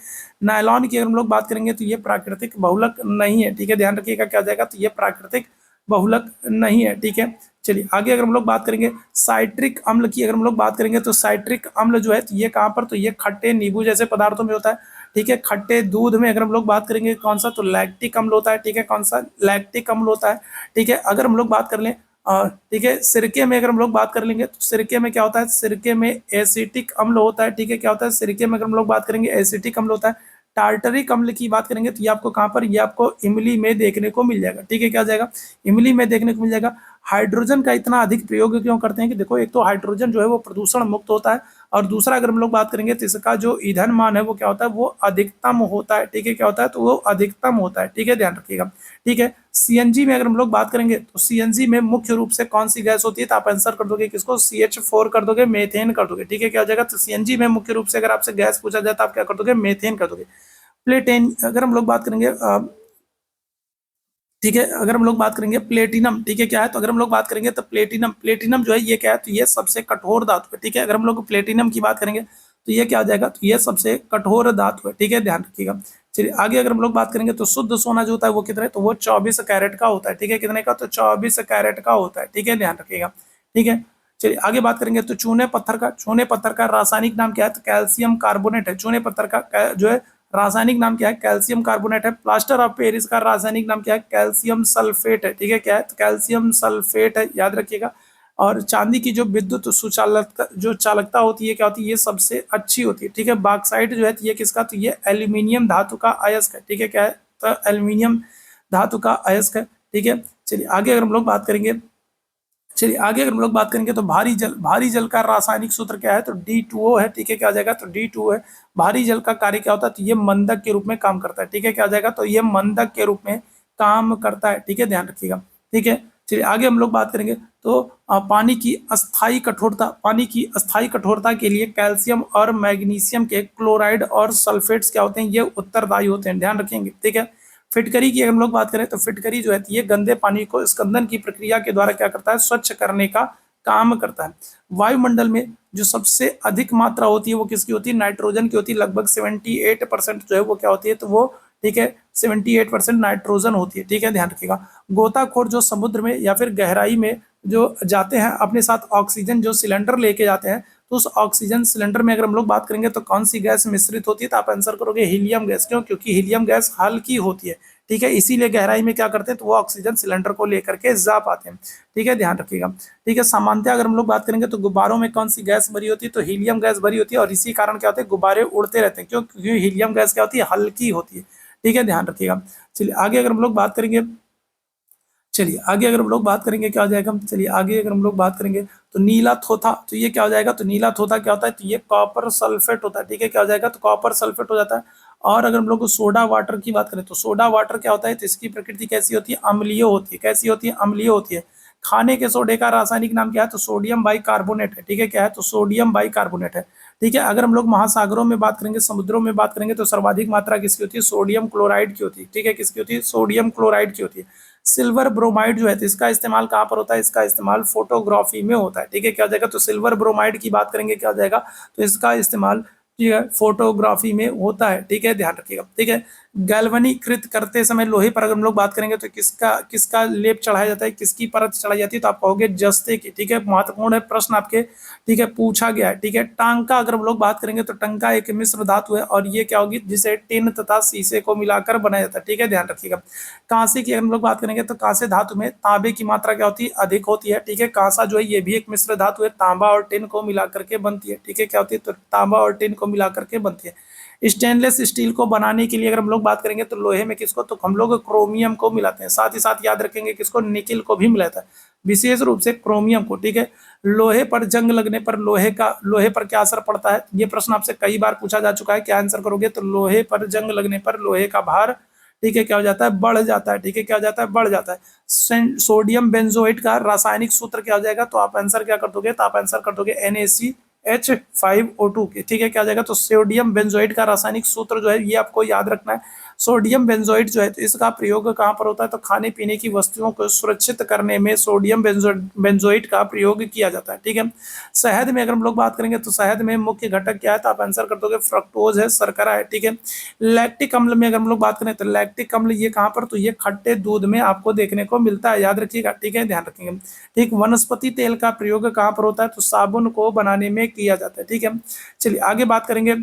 नायलॉन की अगर हम लोग बात करेंगे तो ये प्राकृतिक बहुलक नहीं है, ठीक है, ध्यान रखिएगा क्या हो जाएगा, तो ये प्राकृतिक बहुलक नहीं है, ठीक है। चलिए आगे अगर हम लोग बात करेंगे साइट्रिक अम्ल की, अगर हम लोग बात करेंगे तो साइट्रिक अम्ल जो है तो ये कहाँ पर, तो ये खट्टे नींबू जैसे पदार्थों में होता है, ठीक है। खट्टे दूध में अगर हम लोग बात करेंगे कौन सा, तो लैक्टिक अम्ल होता है, ठीक है, कौन सा, लैक्टिक अम्ल होता है, ठीक है। अगर हम लोग बात कर लें ठीक है, सिरके में अगर हम लोग बात कर लेंगे तो सिरके में क्या होता है, सिरके में एसिटिक अम्ल होता है, ठीक है, क्या होता है, सिरके में अगर हम लोग बात करेंगे एसिटिक अम्ल होता है। टार्टरिक अम्ल की बात करेंगे तो ये आपको कहाँ पर, ये आपको इमली में देखने को मिल जाएगा, ठीक है, क्या हो जाएगा, इमली में देखने को मिल जाएगा। हाइड्रोजन का इतना अधिक प्रयोग क्यों करते हैं कि देखो एक तो हाइड्रोजन जो है वो प्रदूषण मुक्त होता है और दूसरा अगर हम लोग बात करेंगे तो इसका जो ईंधन मान है वो क्या होता है, वो अधिकतम होता है, ठीक है, क्या होता है, तो वो अधिकतम होता है, ठीक है, ध्यान रखिएगा, ठीक है। सीएनजी में अगर हम लोग बात करेंगे तो सीएनजी में मुख्य रूप से कौन सी गैस होती है, तो आप आंसर कर दोगे किसको, CH4 कर दोगे, मेथेन कर दोगे, ठीक है, क्या हो जाएगा, तो सीएनजी में मुख्य रूप से अगर आपसे गैस पूछा जाए तो आप क्या कर दोगे, मेथेन कर दोगे। प्लेटेन अगर हम लोग बात करेंगे ठीक है, अगर हम लोग बात करेंगे प्लेटिनम, ठीक है, क्या है, तो अगर हम लोग बात करेंगे तो प्लेटिनम, प्लेटिनम जो है ये क्या है, तो ये सबसे कठोर धातु है, ठीक है। अगर हम लोग प्लेटिनम की बात करेंगे तो ये क्या हो जाएगा, तो ये सबसे कठोर धातु है, ठीक है, ध्यान रखिएगा। चलिए आगे अगर हम लोग बात करेंगे तो शुद्ध सोना जो होता है वो कितना है, तो वो 24 कैरेट का होता है, ठीक है, कितने का, तो 24 कैरेट का होता है, ठीक है, ध्यान रखिएगा, ठीक है। चलिए आगे बात करेंगे तो चूने पत्थर का रासायनिक नाम क्या है, तो कैल्शियम कार्बोनेट है, चूने पत्थर का जो है रासायनिक नाम क्या है, कैल्शियम कार्बोनेट है। प्लास्टर ऑफ पेरिस का रासायनिक नाम क्या है, कैल्शियम सल्फेट है, ठीक है, क्या है, तो कैल्शियम सल्फेट है, याद रखिएगा। और चांदी की जो विद्युत सुचालकता जो चालकता होती है क्या होती है, ये सबसे अच्छी होती है, ठीक है। बॉक्साइट जो है तो ये किसका, तो ये एल्यूमिनियम धातु का अयस्क है, ठीक है, क्या है, तो एल्यूमिनियम धातु का अयस्क है, ठीक है। चलिए आगे अगर हम लोग बात करेंगे, चलिए आगे अगर हम लोग बात करेंगे तो भारी जल का रासायनिक सूत्र क्या है, तो D2O है, ठीक है, क्या आ जाएगा, तो D2O है। भारी जल का कार्य क्या होता है, तो ये मंदक के रूप में काम करता है, ठीक है, क्या आ जाएगा, तो ये मंदक के रूप में काम करता है, ठीक है, ध्यान रखिएगा, ठीक है। चलिए आगे हम लोग बात करेंगे तो पानी की अस्थायी कठोरता के लिए कैल्शियम और मैग्नीशियम के क्लोराइड और सल्फेट्स क्या होते हैं, ये उत्तरदायी होते हैं, ध्यान रखेंगे, ठीक है। फिटकरी की अगर हम लोग बात करें तो फिटकरी जो है ये गंदे पानी को स्कंदन की प्रक्रिया के द्वारा क्या करता है, स्वच्छ करने का काम करता है। वायुमंडल में जो सबसे अधिक मात्रा होती है वो किसकी होती है, नाइट्रोजन की होती है। लगभग 78% जो है वो क्या होती है, तो वो ठीक है 78% नाइट्रोजन होती है। ठीक है, ध्यान रखिएगा। गोताखोर जो समुद्र में या फिर गहराई में जो जाते हैं अपने साथ ऑक्सीजन जो सिलेंडर लेके जाते हैं, तो उस ऑक्सीजन सिलेंडर में अगर हम लोग बात करेंगे तो कौन सी गैस मिश्रित होती है, तो आप आंसर करोगे हीलियम गैस। क्यों? क्योंकि हीलियम गैस हल्की होती है। ठीक है, इसीलिए गहराई में क्या करते हैं, तो वो ऑक्सीजन सिलेंडर को लेकर के जा पाते हैं। ठीक है, ध्यान रखिएगा। ठीक है, सामान्यतः अगर हम लोग बात करेंगे तो गुब्बारों में कौन सी गैस भरी होती है, तो हीलियम गैस भरी होती है। और इसी कारण क्या होता है, गुब्बारे उड़ते रहते हैं। क्यों? क्योंकि हीलियम गैस क्या होती है, हल्की होती है। ठीक है, ध्यान रखिएगा। चलिए आगे अगर हम लोग बात करेंगे, चलिए आगे अगर हम लोग बात करेंगे क्या हो जाएगा, चलिए आगे अगर हम लोग बात करेंगे तो नीला थोथा, तो ये क्या हो जाएगा, तो नीला थोथा क्या होता है, तो ये कॉपर सल्फेट होता है। ठीक है, क्या हो जाएगा, तो कॉपर सल्फेट हो जाता है। और अगर हम लोग सोडा वाटर की बात करें तो सोडा वाटर क्या होता है, तो इसकी प्रकृति कैसी होती है, अम्लीय होती है। कैसी होती है, अम्लीय होती है। खाने के सोडे का रासायनिक नाम क्या है, तो सोडियम बाइकार्बोनेट है। ठीक है, क्या है, तो सोडियम बाइकार्बोनेट है। ठीक है, अगर हम लोग महासागरों में बात करेंगे, समुद्रों में बात करेंगे, तो सर्वाधिक मात्रा किसकी होती है, सोडियम क्लोराइड की होती है। ठीक है, किसकी होती है, सोडियम क्लोराइड की होती है। सिल्वर ब्रोमाइड जो है तो इसका इस्तेमाल कहाँ पर होता है, इसका इस्तेमाल फोटोग्राफी में होता है। ठीक है, क्या हो जाएगा, तो सिल्वर ब्रोमाइड की बात करेंगे क्या हो जाएगा, तो इसका इस्तेमाल ठीक है फोटोग्राफी में होता है। ठीक है, ध्यान रखिएगा। ठीक है, गैल्वनीकृत करते समय लोहे पर अगर हम लोग बात करेंगे तो किसका किसका लेप चढ़ाया जाता है, किसकी परत चढ़ाई जाती है, तो आप कहोगे जस्ते की। ठीक है, महत्वपूर्ण है प्रश्न आपके। ठीक है, पूछा गया है। ठीक है, टांका अगर हम लोग बात करेंगे तो टंका एक मिश्र धातु है और ये क्या होगी, जिसे टिन तथा शीशे को मिलाकर बनाया जाता है। ठीक है, ध्यान रखिएगा। कांसे की अगर हम लोग बात करेंगे तो कांसे धातु में तांबे की मात्रा क्या होती है, अधिक होती है। ठीक है, कांसा जो है ये भी एक मिश्र धातु है, तांबा और टिन को मिलाकर के बनती है। ठीक है, क्या होती है, तो तांबा और टिन को मिलाकर के बनती है। स्टेनलेस स्टील को बनाने के लिए अगर हम लोग बात करेंगे तो लोहे में किसको, तो हम लोग क्रोमियम को मिलाते हैं। साथ ही साथ याद रखेंगे किसको, निकिल को भी मिलाता है, विशेष रूप से क्रोमियम को। ठीक है, लोहे पर जंग लगने पर लोहे पर क्या असर पड़ता है, ये प्रश्न आपसे कई बार पूछा जा चुका है। क्या आंसर करोगे, तो लोहे पर जंग लगने पर लोहे का भार ठीक है क्या हो जाता है, बढ़ जाता है। ठीक है, क्या हो जाता है, बढ़ जाता है। सोडियम बेंजोएट का रासायनिक सूत्र क्या हो जाएगा, तो आप आंसर क्या कर दोगे, तो आप आंसर कर दोगे NaCH5O2 के। ठीक है, क्या हो जाएगा, तो सोडियम बेंजोएट का रासायनिक सूत्र जो है ये आपको याद रखना है। सोडियम बेंजोएट जो है तो इसका प्रयोग कहाँ पर होता है, तो खाने पीने की वस्तुओं को सुरक्षित करने में सोडियम बेंजोएट का प्रयोग किया जाता है। ठीक है, शहद में अगर हम लोग बात करेंगे तो शहद में मुख्य घटक क्या है, तो आप आंसर कर दोगे फ्रक्टोज है, शर्करा है। ठीक है, लैक्टिक अम्ल में अगर हम लोग बात करें तो लैक्टिक अम्ल ये कहाँ पर, तो ये खट्टे दूध में आपको देखने को मिलता है, याद रखिएगा। ठीक है, ध्यान रखेंगे। ठीक, वनस्पति तेल का प्रयोग कहाँ पर होता है, तो साबुन को बनाने में किया जाता है। ठीक है, चलिए आगे बात करेंगे।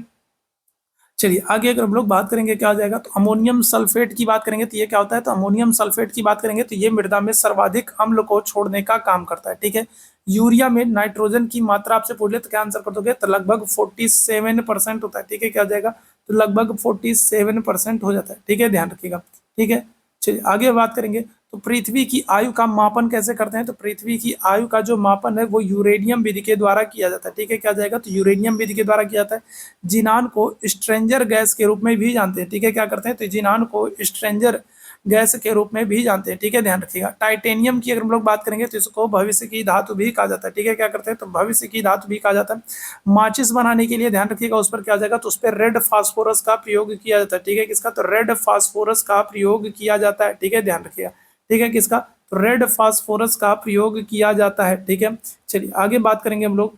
चलिए आगे अगर हम लोग बात करेंगे क्या हो जाएगा, तो अमोनियम सल्फेट की बात करेंगे तो ये क्या होता है, तो अमोनियम सल्फेट की बात करेंगे तो ये मृदा में सर्वाधिक अम्ल को छोड़ने का काम करता है। ठीक है, यूरिया में नाइट्रोजन की मात्रा आपसे पूछ ले तो क्या आंसर कर दोगे, तो लगभग 47% होता है। ठीक है, क्या हो जाएगा, तो लगभग 47% हो जाता है। ठीक है, ध्यान रखिएगा। ठीक है, चलिए आगे बात करेंगे तो पृथ्वी की आयु का मापन कैसे करते हैं, तो पृथ्वी की आयु का जो मापन है वो यूरेनियम विधि के द्वारा किया जाता है। ठीक है, क्या जाएगा, तो यूरेनियम विधि के द्वारा किया जाता है। जिनान को स्ट्रेंजर गैस के रूप में भी जानते हैं। ठीक है, क्या करते हैं, तो जिनान को स्ट्रेंजर गैस के रूप में भी जानते हैं। ठीक है, ध्यान रखिएगा। टाइटेनियम की अगर हम लोग बात करेंगे तो इसको भविष्य की धातु भी कहा जाता है। ठीक है, क्या करते हैं, तो भविष्य की धातु भी कहा जाता है। माचिस बनाने के लिए ध्यान रखिएगा उस पर क्या जाएगा, तो उस पर रेड फास्फोरस का प्रयोग किया जाता है। ठीक है, किसका, तो रेड फास्फोरस का प्रयोग किया जाता है। ठीक है, ध्यान रखिएगा। ठीक है, किसका, तो रेड फास्फोरस का प्रयोग किया जाता है। ठीक है, चलिए आगे बात करेंगे हम लोग।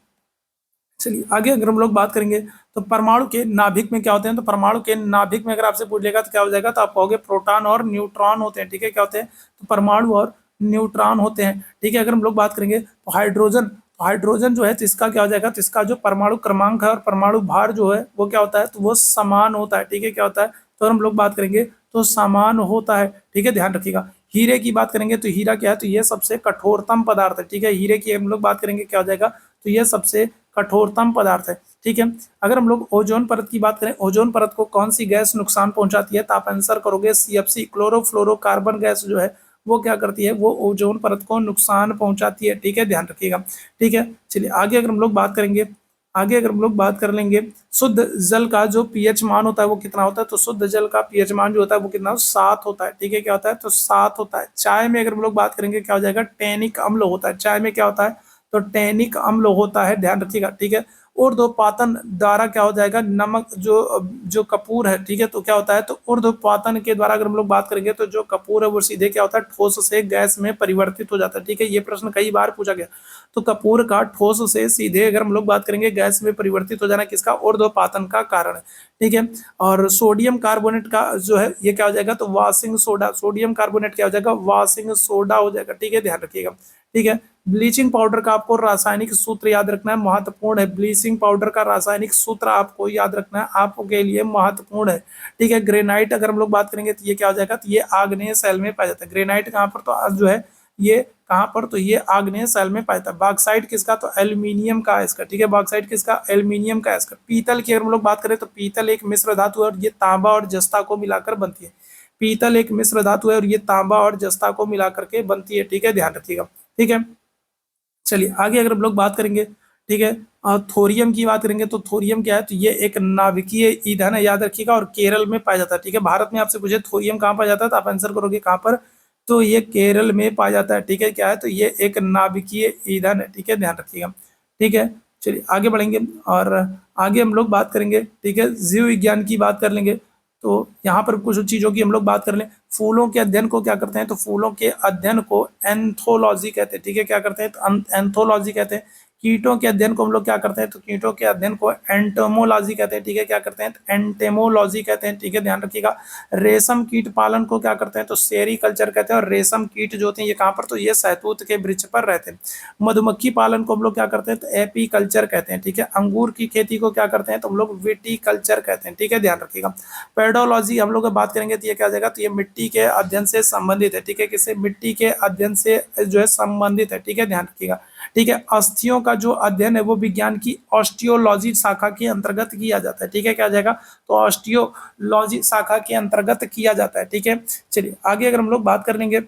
चलिए आगे अगर हम लोग बात करेंगे तो परमाणु के नाभिक में क्या होते हैं, तो परमाणु के नाभिक में अगर आपसे पूछेगा तो क्या हो जाएगा, तो आप कहोगे प्रोटॉन और न्यूट्रॉन होते हैं। ठीक है, क्या होते हैं, तो परमाणु और न्यूट्रॉन होते हैं। ठीक है, अगर हम लोग बात करेंगे तो हाइड्रोजन जो है तो इसका क्या हो जाएगा, तो इसका जो परमाणु क्रमांक है और परमाणु भार जो है वो क्या होता है, तो वो समान होता है। ठीक है, क्या होता है, तो अगर हम लोग बात करेंगे तो समान होता है। ठीक है, ध्यान रखिएगा। हीरे की बात करेंगे तो हीरा क्या है, तो ये सबसे कठोरतम पदार्थ है। ठीक है, हीरे की हम लोग बात करेंगे क्या हो जाएगा, तो ये सबसे कठोरतम पदार्थ है। ठीक है, अगर हम लोग ओजोन परत की बात करें, ओजोन परत को कौन सी गैस नुकसान पहुंचाती है, तो आप आंसर करोगे CFC, क्लोरोफ्लोरोकार्बन गैस जो है वो क्या करती है, वो ओजोन परत को नुकसान पहुंचाती है। ठीक है, ध्यान रखिएगा। ठीक है, चलिए आगे अगर हम लोग बात करेंगे, आगे अगर हम लोग बात कर लेंगे शुद्ध जल का जो पीएच मान होता है वो कितना होता है, तो शुद्ध जल का पीएच मान जो होता है वो कितना 7 होता है। ठीक है, क्या होता है, तो 7 होता है। चाय में अगर हम लोग बात करेंगे क्या हो जाएगा, टैनिक अम्ल होता है। चाय में क्या होता है, तो टैनिक अम्ल होता है, ध्यान रखिएगा, ठीक है। ऊर्ध्वपातन द्वारा क्या हो जाएगा, नमक जो जो कपूर है, ठीक है, तो क्या होता है, तो ऊर्ध्वपातन के द्वारा अगर हम लोग बात करेंगे तो जो कपूर है वो सीधे क्या होता है, ठोस से गैस में परिवर्तित हो जाता है, ठीक है। ये प्रश्न कई बार पूछा गया। तो कपूर का ठोस से सीधे अगर हम लोग बात करेंगे गैस में परिवर्तित हो जाना किसका, ऊर्ध्वपातन का कारण है, ठीक है। और सोडियम कार्बोनेट का जो है ये क्या हो जाएगा, तो वाशिंग सोडा, सोडियम कार्बोनेट क्या हो जाएगा, वाशिंग सोडा हो जाएगा, ठीक है, ध्यान रखिएगा, ठीक है। ब्लीचिंग पाउडर का आपको रासायनिक सूत्र याद रखना है, महत्वपूर्ण है। ब्लीचिंग पाउडर का रासायनिक सूत्र आपको याद रखना है, आपके लिए महत्वपूर्ण है, ठीक है। ग्रेनाइट अगर हम लोग बात करेंगे तो ये क्या हो जाएगा, तो ये आग्नेय शैल में पाया जाता है। ग्रेनाइट कहाँ पर, तो जो है ये कहाँ पर, तो ये आग्नेय शैल में पाया जाता है। बॉक्साइट किसका, तो एल्यूमिनियम का है इसका, ठीक है। बॉक्साइट किसका, एल्यूमिनियम का है इसका। पीतल की अगर हम लोग बात करें तो पीतल एक मिश्र धातु है और ये तांबा और जस्ता को मिलाकर बनती है। पीतल एक मिश्र धातु है और ये तांबा और जस्ता को मिलाकर के बनती है, ठीक है, ध्यान रखिएगा, ठीक है। चलिए आगे अगर हम लोग बात करेंगे, ठीक है, थोरियम की बात करेंगे तो थोरियम क्या है, तो ये एक नाभिकीय ईंधन है, याद रखिएगा, और केरल में पाया जाता है, ठीक है। भारत में आपसे पूछे थोरियम कहाँ पाया जाता है तो आप आंसर करोगे कहाँ पर, तो ये केरल में पाया जाता है, ठीक है। क्या है, तो ये एक नाभिकीय ईंधन है, ठीक है, ध्यान रखिएगा, ठीक है। चलिए आगे बढ़ेंगे और आगे हम लोग बात करेंगे, ठीक है, जीव विज्ञान की बात कर लेंगे। तो यहाँ पर कुछ चीजों की हम लोग बात कर लें। फूलों के अध्ययन को क्या करते हैं, तो फूलों के अध्ययन को एंथोलॉजी कहते हैं, ठीक है, क्या करते हैं, तो एंथोलॉजी कहते हैं। कीटों के अध्ययन को हम लोग क्या करते हैं, तो कीटों के अध्ययन को एंटोमोलॉजी कहते हैं, ठीक है, क्या करते हैं, तो एंटेमोलॉजी कहते हैं, ठीक है, ध्यान रखिएगा। रेशम कीट पालन को क्या करते हैं, तो सेरीकल्चर कहते हैं। और रेशम कीट जो होते हैं ये कहाँ पर, तो ये सहतूत के वृक्ष पर रहते हैं। मधुमक्खी पालन को हम लोग क्या करते हैं, तो एपीकल्चर कहते हैं, ठीक है। अंगूर की खेती को क्या करते हैं, तो हम लोग विटीकल्चर कहते हैं, ठीक है, ध्यान रखिएगा। पेडोलॉजी हम लोग बात करेंगे तो ये क्या हो जाएगा, तो ये मिट्टी के अध्ययन से संबंधित है, ठीक है, किससे, मिट्टी के अध्ययन से जो है संबंधित है, ठीक है, ध्यान रखिएगा, ठीक है। अस्थियों का जो अध्ययन है वो विज्ञान की ऑस्टियोलॉजी शाखा के अंतर्गत किया जाता है, ठीक है, क्या हो जाएगा, तो ऑस्टियोलॉजी शाखा के अंतर्गत किया जाता है, ठीक है। चलिए आगे अगर हम लोग बात कर लेंगे,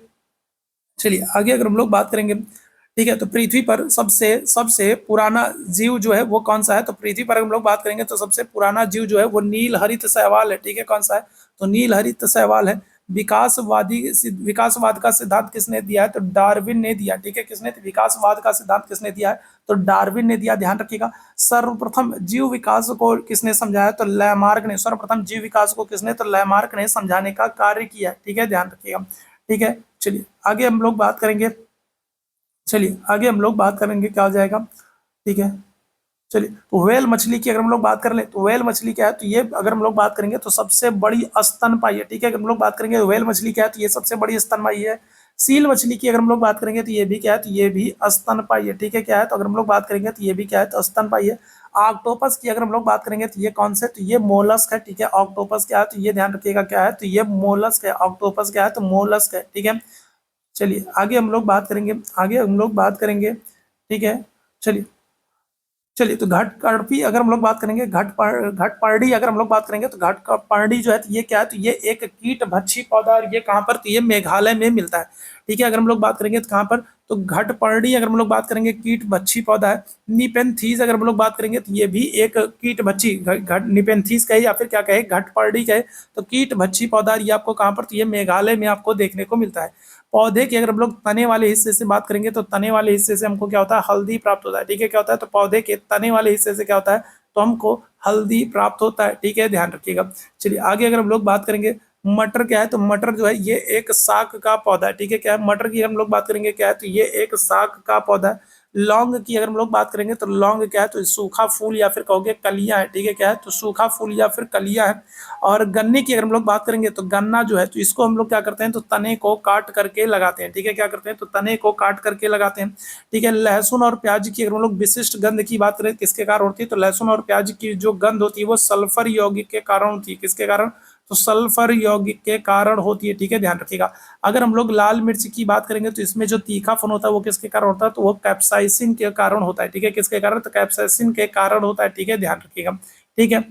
चलिए आगे अगर हम लोग बात करेंगे, ठीक है, तो पृथ्वी पर सबसे सबसे पुराना जीव जो है वो कौन सा है, तो पृथ्वी पर हम लोग बात करेंगे तो सबसे पुराना जीव जो है वो नील हरित शैवाल है, ठीक है, कौन सा है, तो नील हरित शैवाल है। विकासवाद का सिद्धांत किसने दिया है, तो डार्विन ने दिया, ठीक है, किसने, विकासवाद का सिद्धांत किसने दिया है, तो डार्विन ने दिया, ध्यान रखिएगा। सर्वप्रथम जीव विकास को किसने समझाया, तो लैमार्क ने। सर्वप्रथम जीव विकास को किसने, तो लैमार्क ने समझाने का कार्य किया, ठीक है, ध्यान रखिएगा, ठीक है। चलिए आगे हम लोग बात करेंगे, चलिए आगे हम लोग बात करेंगे क्या हो जाएगा, ठीक है। चलिए तो व्हेल मछली की अगर हम लोग बात कर ले तो व्हेल मछली क्या है, तो ये अगर हम लोग बात करेंगे तो सबसे बड़ी स्तनपायी है, ठीक है। अगर हम लोग बात करेंगे तो व्हेल मछली क्या है, तो ये सबसे बड़ी स्तनपायी है। सील मछली की अगर हम लोग बात करेंगे तो ये भी क्या है, तो ये भी स्तनपायी है, ठीक है, क्या है, तो अगर हम लोग बात करेंगे तो ये भी क्या है, तो स्तनपायी है। ऑक्टोपस की अगर हम लोग बात करेंगे तो ये कौन से, तो ये मोलस्क है, ठीक है। ऑक्टोपस क्या है, तो ये ध्यान रखिएगा क्या है, तो ये मोलस्क है। ऑक्टोपस क्या है, तो मोलस्क है, ठीक है। चलिए आगे हम लोग बात करेंगे, आगे हम लोग बात करेंगे, ठीक है। चलिए चलिए तो घटपर्णी अगर हम लोग बात करेंगे, घटपर्णी अगर हम लोग बात करेंगे तो घटपर्णी जो है तो ये क्या है, तो ये एक कीट भक्षी पौधा और ये कहाँ पर, तो ये मेघालय में मिलता है, ठीक है। अगर हम लोग बात करेंगे तो कहाँ पर, तो घटपर्णी अगर हम लोग बात करेंगे कीट भक्षी पौधा है। निपेंथीज अगर हम लोग बात करेंगे तो ये भी एक कीट भक्षी, निपेंथीज कहे या फिर क्या कहे, घटपर्णी कहे, तो कीट भक्षी पौधा ये आपको कहाँ पर, तो ये मेघालय में आपको देखने को मिलता है। पौधे की अगर हम लोग तने वाले हिस्से से बात करेंगे तो तने वाले हिस्से से हमको क्या होता है, हल्दी प्राप्त होता है, ठीक है, क्या होता है, तो पौधे के तने वाले हिस्से से क्या होता है, तो हमको हल्दी प्राप्त होता है, ठीक है, ध्यान रखिएगा। चलिए आगे अगर हम लोग बात करेंगे, मटर क्या है, तो मटर जो है ये एक शाक का पौधा है, ठीक है, क्या है, मटर की हम लोग बात करेंगे क्या है, तो ये एक शाक का पौधा है। लौंग की अगर हम लोग बात करेंगे तो लौंग क्या है, तो सूखा फूल या फिर कहोगे कलियां है, ठीक है, क्या है, तो सूखा फूल या फिर कलियां है। और गन्ने की अगर हम लोग बात करेंगे तो गन्ना जो है तो इसको हम लोग क्या करते हैं, तो तने को काट करके लगाते हैं, ठीक है, क्या करते हैं, तो तने को काट करके लगाते हैं, ठीक है। लहसुन और प्याज की अगर हम लोग विशिष्ट गंध की बात करें किसके कारण होती है, तो लहसुन और प्याज की जो गंध होती है वो सल्फर यौगिक के कारण होती है, किसके कारण, तो सल्फर यौगिक के कारण होती है, ठीक है, ध्यान रखिएगा। अगर हम लोग लाल मिर्च की बात करेंगे तो इसमें जो तीखापन होता है वो किसके कारण होता है, तो वो कैप्साइसिन के कारण होता है, ठीक है, किसके कारण, तो कैप्साइसिन के कारण होता है, ठीक है, ध्यान रखिएगा, ठीक है।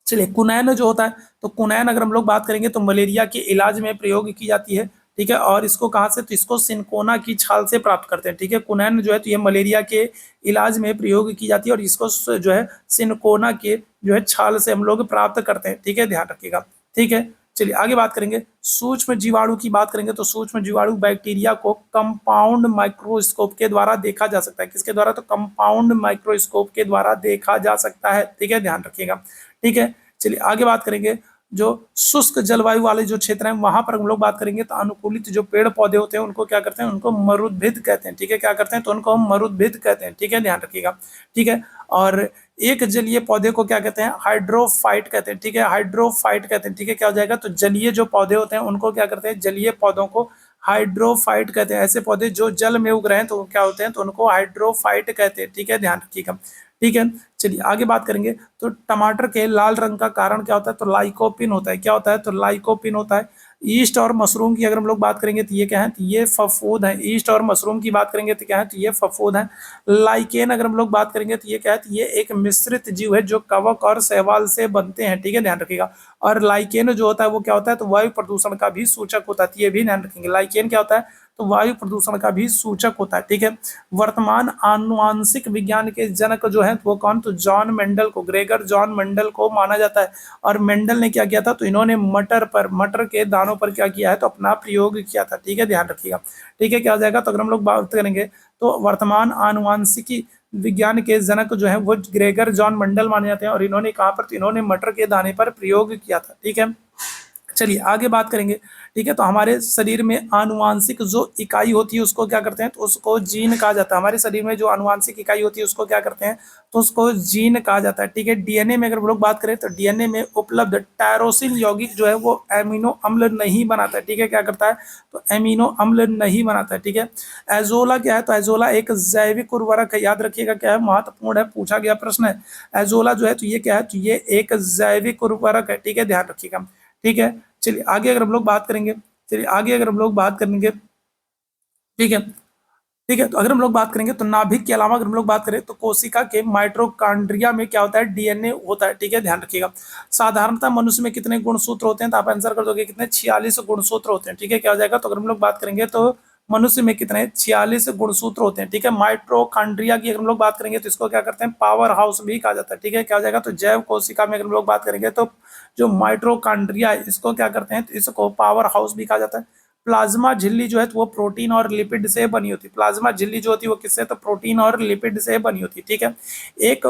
चलिए कुनैन जो होता है, तो कुनैन अगर हम लोग बात करेंगे तो मलेरिया के इलाज में प्रयोग की जाती है, ठीक है। और इसको कहाँ से, तो इसको सिनकोना की छाल से प्राप्त करते हैं, ठीक है। कुनैन जो है तो ये मलेरिया के इलाज में प्रयोग की जाती है और इसको जो है सिनकोना के जो है छाल से हम लोग प्राप्त करते हैं, ठीक है, ध्यान रखिएगा, ठीक है। चलिए आगे बात करेंगे सूक्ष्म जीवाणु की बात करेंगे तो सूक्ष्म जीवाणु बैक्टीरिया को कंपाउंड माइक्रोस्कोप के द्वारा देखा जा सकता है। किसके द्वारा? तो कंपाउंड माइक्रोस्कोप के द्वारा देखा जा सकता है। ठीक है, ध्यान रखिएगा। ठीक है, चलिए आगे बात करेंगे जो शुष्क जलवायु वाले जो क्षेत्र हैं वहां पर हम लोग बात करेंगे तो अनुकूलित जो पेड़ पौधे होते हैं उनको क्या करते हैं? उनको मरुद्भिद कहते हैं। ठीक है, क्या करते हैं? तो उनको हम मरुद्भिद कहते हैं। ठीक है, ध्यान रखिएगा। ठीक है, और एक जलीय पौधे को क्या कहते हैं? हाइड्रोफाइट कहते हैं। ठीक है, हाइड्रोफाइट कहते हैं। ठीक है, क्या हो जाएगा? तो जलीय जो पौधे होते हैं उनको क्या करते हैं? जलीय पौधों को हाइड्रोफाइट कहते हैं। ऐसे पौधे जो जल में उग रहे हैं तो क्या होते हैं? तो उनको हाइड्रोफाइट कहते हैं। ठीक है, ध्यान रखिएगा। ठीक है, चलिए आगे बात करेंगे तो टमाटर के लाल रंग का कारण क्या होता है? तो लाइकोपिन होता है। क्या होता है? तो लाइकोपिन होता है। ईस्ट और मशरूम की अगर हम लोग बात करेंगे तो ये क्या है? तो ये फफूंद है। ईस्ट और मशरूम की बात करेंगे तो क्या है? तो ये फफूंद है। लाइकेन अगर हम लोग बात करेंगे तो ये क्या है? तो ये एक मिश्रित जीव है जो कवक और शैवाल से बनते हैं। ठीक है, ध्यान रखिएगा। और लाइकेन जो होता है वो क्या होता है? तो वायु प्रदूषण का भी सूचक होता है। ये भी ध्यान रखेंगे। लाइकेन क्या होता है? तो वायु प्रदूषण का भी सूचक होता है। ठीक है, वर्तमान आनुवांशिक विज्ञान के जनक जो है वो कौन? तो जॉन मेंडल को, ग्रेगर जॉन मेंडल को माना जाता है। और मेंडल ने क्या किया था? तो इन्होंने मटर के दानों पर क्या किया है? तो अपना प्रयोग किया था। ठीक है, ध्यान रखिएगा। ठीक है, क्या हो जाएगा? तो अगर हम लोग बात करेंगे तो वर्तमान आनुवांशिकी विज्ञान के जनक जो है वो ग्रेगर जॉन मेंडल माने जाते हैं। और इन्होंने कहाँ पर? तो इन्होंने मटर के दाने पर प्रयोग किया था। ठीक है, चलिए आगे बात करेंगे। ठीक है, तो हमारे शरीर में आनुवांशिक जो इकाई होती है उसको क्या करते हैं? तो उसको जीन कहा जाता है। हमारे शरीर में जो आनुवांशिक इकाई होती है उसको क्या करते हैं? तो उसको जीन कहा जाता है। ठीक है, डीएनए में अगर हम लोग बात करें तो डीएनए में उपलब्ध टायरोसिन यौगिक जो है वो एमिनो अम्ल नहीं बनाता है। ठीक है, क्या करता है? तो एमिनो अम्ल नहीं बनाता है। ठीक है, एजोला क्या है? तो एजोला एक जैविक उर्वरक है। याद रखिएगा, क्या है? महत्वपूर्ण है, पूछा गया प्रश्न है। एजोला जो है तो ये क्या है? तो ये एक जैविक उर्वरक है। ठीक है, ध्यान रखिएगा। ठीक है, चलिए आगे अगर हम लोग बात करेंगे, चलिए आगे अगर हम लोग बात करेंगे। ठीक है, ठीक है, तो अगर हम लोग बात करेंगे तो नाभिक के अलावा अगर हम लोग बात करें तो कोशिका के माइटोकॉन्ड्रिया में क्या होता है? डीएनए होता है। ठीक है, ध्यान रखिएगा। साधारणतः मनुष्य में कितने गुणसूत्र होते हैं? तो आप आंसर कर दोगे कितने? 46 गुणसूत्र होते हैं। ठीक है, क्या हो जाएगा? तो अगर हम लोग बात करेंगे तो मनुष्य में कितने? 46 गुणसूत्र होते हैं। ठीक है, माइटोकॉन्ड्रिया की अगर हम लोग बात करेंगे तो इसको क्या करते हैं? पावर हाउस भी कहा जाता है। ठीक है, क्या हो जाएगा? तो जैव कोशिका में अगर हम लोग बात करेंगे तो जो माइटोकॉन्ड्रिया है इसको क्या करते हैं? तो इसको पावर हाउस भी कहा जाता है। प्लाज्मा झिल्ली जो है तो वो प्रोटीन और लिपिड से बनी होती है। प्लाज्मा झिल्ली जो होती है वो किससे? तो प्रोटीन और लिपिड से बनी होती है। ठीक है, एक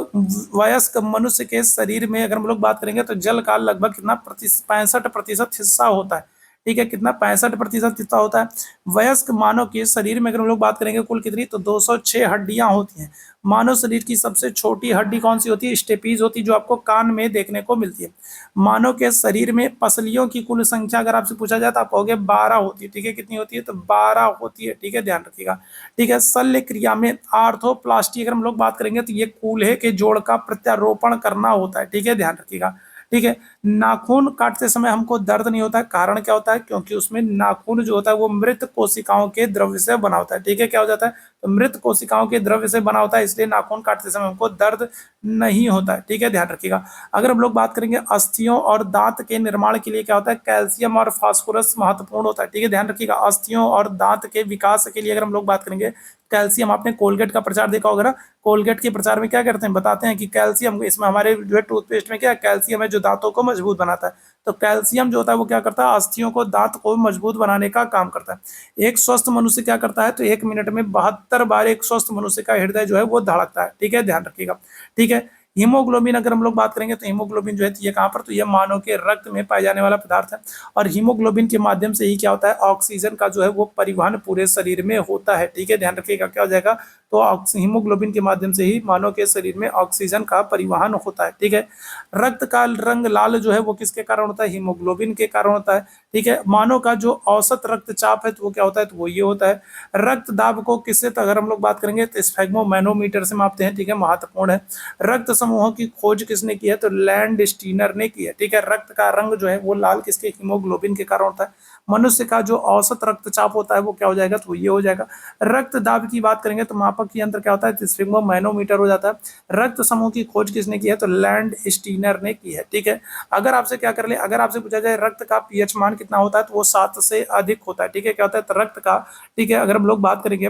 वयस्क मनुष्य के शरीर में अगर हम लोग बात करेंगे तो जल का लगभग कितना? 65% हिस्सा होता है। ठीक है, कितना? 65% हिस्सा होता है। वयस्क मानव के शरीर में अगर हम लोग बात करेंगे कुल कितनी? तो 206 हड्डियां होती हैं। मानव शरीर की सबसे छोटी हड्डी कौन सी होती है? स्टेपीज होती है, जो आपको कान में देखने को मिलती है। मानव के शरीर में पसलियों की कुल संख्या अगर आपसे पूछा जाए तो आप कहोगे 12 होती है। ठीक है, कितनी होती है? तो 12 होती है। ठीक है, ध्यान रखिएगा। ठीक है, शल्य क्रिया में आर्थोप्लास्टी अगर हम लोग बात करेंगे तो ये कूल्हे के जोड़ का प्रत्यारोपण करना होता है। ठीक है, ध्यान रखिएगा। ठीक है, नाखून काटते समय हमको दर्द नहीं होता है। कारण क्या होता है? क्योंकि उसमें नाखून जो होता है वो मृत कोशिकाओं के द्रव्य से बना होता है। ठीक है, क्या हो जाता है? तो मृत कोशिकाओं के द्रव्य से बना होता है, इसलिए नाखून काटते समय हमको दर्द नहीं होता है। ठीक है, ध्यान रखिएगा। अगर हम लोग बात करेंगे अस्थियों और दांत के निर्माण के लिए क्या होता है? कैल्शियम और फास्फोरस महत्वपूर्ण होता है। ठीक है, ध्यान रखिएगा। अस्थियों और दांत के विकास के लिए अगर हम लोग बात करेंगे कैल्शियम, आपने कोलगेट का प्रचार देखा होगा ना। कोलगेट के प्रचार में क्या करते हैं? बताते हैं कि कैल्शियम इसमें हमारे जो है टूथपेस्ट में क्या कैल्शियम है जो दांतों को मजबूत बनाता है। तो कैल्शियम जो होता है वो क्या करता है? अस्थियों को, दांत को मजबूत बनाने का काम करता है। एक स्वस्थ मनुष्य क्या करता है? तो 1 मिनट में 72 बार एक स्वस्थ मनुष्य का हृदय जो है वो धड़कता है। ठीक है, ध्यान रखिएगा। ठीक है, हीमोग्लोबिन अगर हम लोग बात करेंगे तो हीमोग्लोबिन जो है ये कहाँ पर? तो ये मानव के रक्त में पाए जाने वाला पदार्थ है। और हीमोग्लोबिन के माध्यम से ही क्या होता है? ऑक्सीजन का जो है वो परिवहन पूरे शरीर में होता है। ठीक है, ध्यान रखिएगा। क्या हो जाएगा? तो हीमोग्लोबिन के माध्यम से ही मानव के शरीर में ऑक्सीजन का परिवहन होता है। ठीक है, रक्त का रंग लाल जो है वो किसके कारण होता है? हीमोग्लोबिन के कारण होता है। ठीक है, मानव का जो औसत रक्तचाप है तो वो क्या होता है? तो वो ये होता है। रक्त दाब को किससे अगर हम लोग बात करेंगे तो स्फेग्मोमैनोमीटर से मापते हैं। ठीक है, महत्वपूर्ण है। रक्त समूहों की खोज किसने की है? तो लैंड स्टीनर ने की है। ठीक है, रक्त का रंग जो है वो लाल किसके? हीमोग्लोबिन के कारण होता है। मनुष्य का जो औसत रक्तचाप होता है वो क्या हो जाएगा? तो ये हो जाएगा। रक्त दाब की बात करेंगे तो मापक यंत्र क्या होता है? तो स्फिग्मोमैनोमीटर हो जाता है। रक्त समूह की खोज किसने की है? तो लैंड स्टीनर ने की है। ठीक है, अगर आपसे क्या कर ले, अगर आपसे पूछा जाए रक्त का पीएच मान कितना होता है तो वो 7 से अधिक होता है। ठीक है, क्या होता है? तो रक्त का, ठीक है, अगर हम लोग बात करेंगे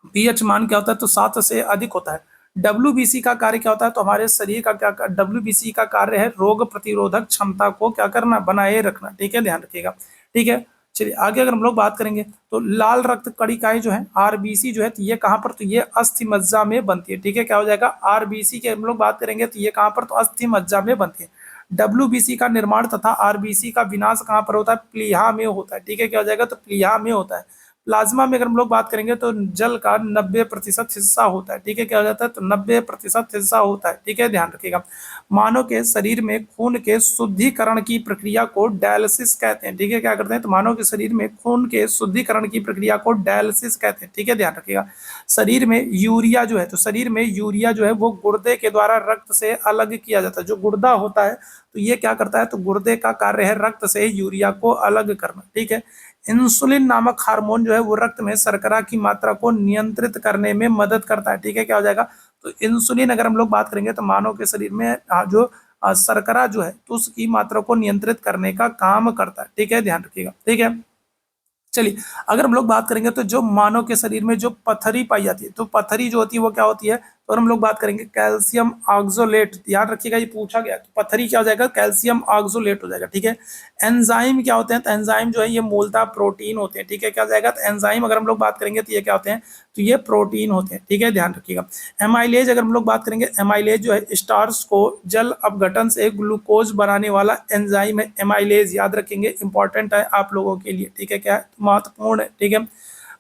पीएच मान क्या होता है? तो 7 से अधिक होता है। डब्ल्यूबीसी का कार्य क्या होता है, तो हमारे शरीर का क्या, डब्ल्यूबीसी का कार्य है रोग प्रतिरोधक क्षमता को क्या करना, बनाए रखना। ठीक है, ध्यान रखिएगा। ठीक है, चलिए आगे अगर हम लोग बात करेंगे तो लाल रक्त कणिकाएं जो है आरबीसी जो है, तो ये कहाँ पर, तो ये अस्थि मज्जा में बनती है। ठीक है, क्या हो जाएगा, आरबीसी की हम लोग बात करेंगे तो ये कहाँ पर, तो अस्थि मज्जा में बनती है। डब्ल्यूबीसी का निर्माण तथा आरबीसी का विनाश कहाँ पर होता है, प्लीहा में होता है। ठीक है, क्या हो जाएगा, तो प्लीहा में होता है। प्लाज्मा में अगर हम लोग बात करेंगे तो जल का 90% हिस्सा होता है। ठीक है, क्या हो जाता है, तो 90% हिस्सा होता है। ठीक है, ध्यान रखिएगा। मानव के शरीर में खून के शुद्धिकरण की प्रक्रिया को डायलिसिस कहते हैं। ठीक है, क्या करते हैं, तो मानव के शरीर में खून के शुद्धिकरण की प्रक्रिया को डायलिसिस कहते हैं। ठीक है, ध्यान रखिएगा। शरीर में यूरिया जो है, तो शरीर में यूरिया जो है वो गुर्दे के द्वारा रक्त से अलग किया जाता है। जो गुर्दा होता है तो ये क्या करता है, तो गुर्दे का कार्य है रक्त से यूरिया को अलग करना। ठीक है, इंसुलिन नामक हार्मोन जो है वो रक्त में शर्करा की मात्रा को नियंत्रित करने में मदद करता है। ठीक है, क्या हो जाएगा, तो इंसुलिन अगर हम लोग बात करेंगे तो मानव के शरीर में जो शर्करा जो है तो उसकी मात्रा को नियंत्रित करने का काम करता है। ठीक है, ध्यान रखिएगा। ठीक है, चलिए अगर हम लोग बात करेंगे तो जो मानव के शरीर में जो पथरी पाई जाती है, तो पथरी जो होती है वो क्या होती है, तो हम लोग बात करेंगे कैल्शियम ऑक्सोलेट। याद रखिएगा, ये पूछा गया, तो पथरी क्या हो जाएगा, कैल्शियम ऑक्सोलेट हो जाएगा। ठीक है, एंजाइम क्या होते हैं, तो एंजाइम जो है ये मूलतः प्रोटीन होते हैं। ठीक है, क्या हो जाएगा, तो एंजाइम अगर हम लोग बात करेंगे तो ये क्या होते हैं, तो ये प्रोटीन होते हैं। ठीक है, ध्यान रखिएगा। एमाइलेज अगर हम लोग बात करेंगे, एमाइलेज जो है स्टार्च को जल अपघटन से ग्लूकोज बनाने वाला एंजाइम है। एमाइलेज याद रखेंगे, इंपॉर्टेंट है आप लोगों के लिए। ठीक है, क्या है, महत्वपूर्ण है। ठीक है,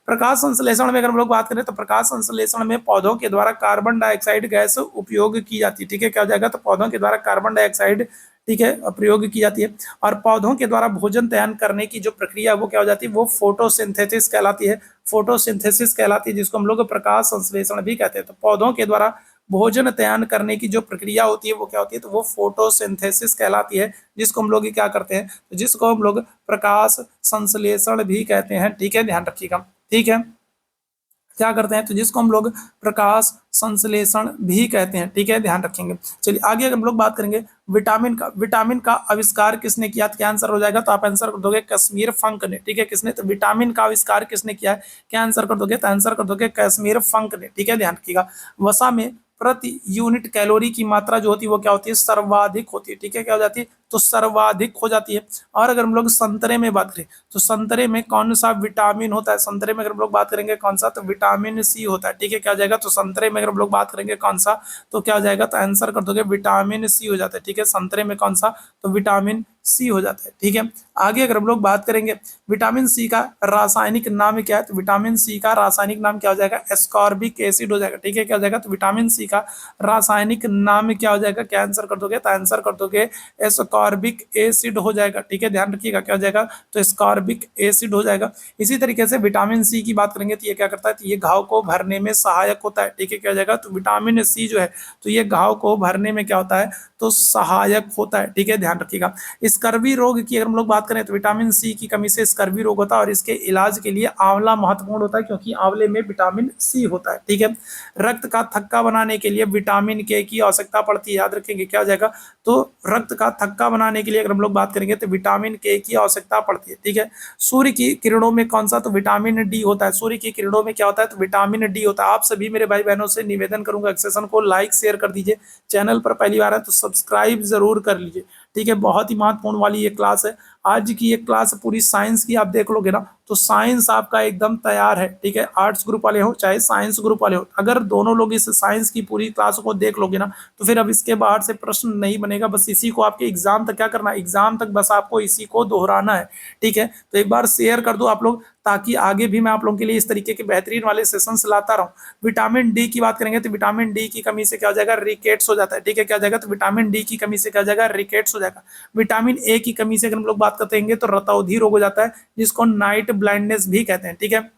प्रकाश संश्लेषण में अगर हम लोग बात करें तो प्रकाश संश्लेषण में पौधों के द्वारा कार्बन डाइऑक्साइड गैस उपयोग की जाती है। ठीक है, क्या हो जाएगा, तो पौधों के द्वारा कार्बन डाइऑक्साइड, ठीक है, प्रयोग की जाती है। और पौधों के द्वारा भोजन तैयार करने की जो प्रक्रिया है वो क्या हो जाती है, वो फोटोसिंथेसिस कहलाती है। फोटोसिंथेसिस कहलाती है, जिसको हम लोग प्रकाश संश्लेषण भी कहते हैं। तो पौधों के द्वारा भोजन तैयार करने की जो प्रक्रिया होती है वो क्या होती है, तो वो फोटोसिंथेसिस कहलाती है, जिसको हम लोग क्या करते हैं, तो जिसको हम लोग प्रकाश संश्लेषण भी कहते हैं। ठीक है, ध्यान रखिएगा। ठीक है, क्या करते हैं, तो जिसको हम लोग प्रकाश संश्लेषण भी कहते हैं। ठीक है, ध्यान रखेंगे। चलिए आगे अगर हम लोग बात करेंगे विटामिन का, विटामिन का आविष्कार किसने किया, तो क्या आंसर हो जाएगा, तो आप आंसर कर दोगे कश्मीर फंक ने। ठीक है, किसने, तो विटामिन का आविष्कार किसने किया है, क्या आंसर कर दोगे, तो आंसर कर दोगे कश्मीर फंक ने। ठीक है, ध्यान रखिएगा। वसा में प्रति यूनिट कैलोरी की मात्रा जो होती है वो क्या होती है, सर्वाधिक होती है। ठीक है, क्या हो जाती है, तो सर्वाधिक हो जाती है। और अगर हम लोग संतरे में बात करें तो संतरे में कौन सा विटामिन होता है, संतरे में अगर हम लोग बात करेंगे कौन सा, तो विटामिन सी होता है। ठीक है, क्या हो जाएगा, तो संतरे में अगर हम लोग बात करेंगे कौन सा, तो क्या हो जाएगा, तो आंसर कर दोगे विटामिन सी हो जाता है। ठीक है, संतरे में कौन सा, तो विटामिन सी हो जाता है। ठीक है, आगे अगर हम लोग बात करेंगे विटामिन सी का रासायनिक नाम क्या है, तो विटामिन सी का रासायनिक नाम क्या हो जाएगा, एस्कॉर्बिक एसिड हो जाएगा। ठीक है, क्या हो जाएगा, तो विटामिन सी का रासायनिक नाम क्या हो जाएगा, क्या आंसर कर दोगे, तो आंसर कर दोगे एस्कॉर्बिक एसिड हो जाएगा। ठीक है, ध्यान रखिएगा, क्या हो जाएगा, तो एस्कॉर्बिक एसिड हो जाएगा। इसी तरीके से विटामिन सी की बात करेंगे तो ये क्या करता है, तो ये घाव को भरने में सहायक होता है। ठीक है, क्या हो जाएगा, तो विटामिन सी जो है तो ये घाव को भरने में क्या होता है, तो सहायक होता है। ठीक है, ध्यान रखिएगा। स्कर्वी रोग की अगर हम लोग बात करें तो विटामिन सी की कमी से स्कर्वी रोग होता है, और इसके इलाज के लिए आंवला महत्वपूर्ण होता है, क्योंकि आंवले में विटामिन सी होता है। ठीक है, रक्त का थक्का बनाने के लिए विटामिन के की आवश्यकता पड़ती है। याद रखेंगे, क्या हो जाएगा, तो रक्त का थक्का बनाने के लिए अगर हम लोग बात करेंगे तो विटामिन के की आवश्यकता पड़ती है। ठीक है, सूर्य की किरणों में कौन सा, तो विटामिन डी होता है। सूर्य की किरणों में क्या होता है, तो विटामिन डी होता है। आप सभी मेरे भाई बहनों से निवेदन करूंगा, इस सेशन को लाइक शेयर कर दीजिए, चैनल पर पहली बार है तो सब्सक्राइब जरूर कर लीजिए। ठीक है, बहुत ही महत्वपूर्ण वाली ये क्लास है। आज की ये क्लास पूरी साइंस की, आप देख लोगे ना तो साइंस आपका एकदम तैयार है। ठीक है, आर्ट्स ग्रुप वाले हो चाहे साइंस ग्रुप वाले हो, अगर दोनों लोग इस साइंस की पूरी क्लास को देख लोगे ना तो फिर अब इसके बाहर से प्रश्न नहीं बनेगा। बस इसी को आपके एग्जाम तक क्या करना है, एग्जाम तक बस आपको इसी को दोहराना है। ठीक है, तो एक बार शेयर कर दो आप लोग, ताकि आगे भी मैं आप लोगों के लिए इस तरीके के बेहतरीन वाले सेशंस लाता रहूं। विटामिन डी की बात करेंगे तो विटामिन डी की कमी से क्या हो जाएगा, रिकेट्स हो जाता है। ठीक है, क्या हो जाएगा, तो विटामिन डी की कमी से क्या हो जाएगा, रिकेट्स हो जाएगा। विटामिन ए की कमी से अगर हम लोग बात करते हैं तो रतौंधी रोग हो जाता है, जिसको नाइट ब्लाइंडनेस भी कहते हैं। ठीक है,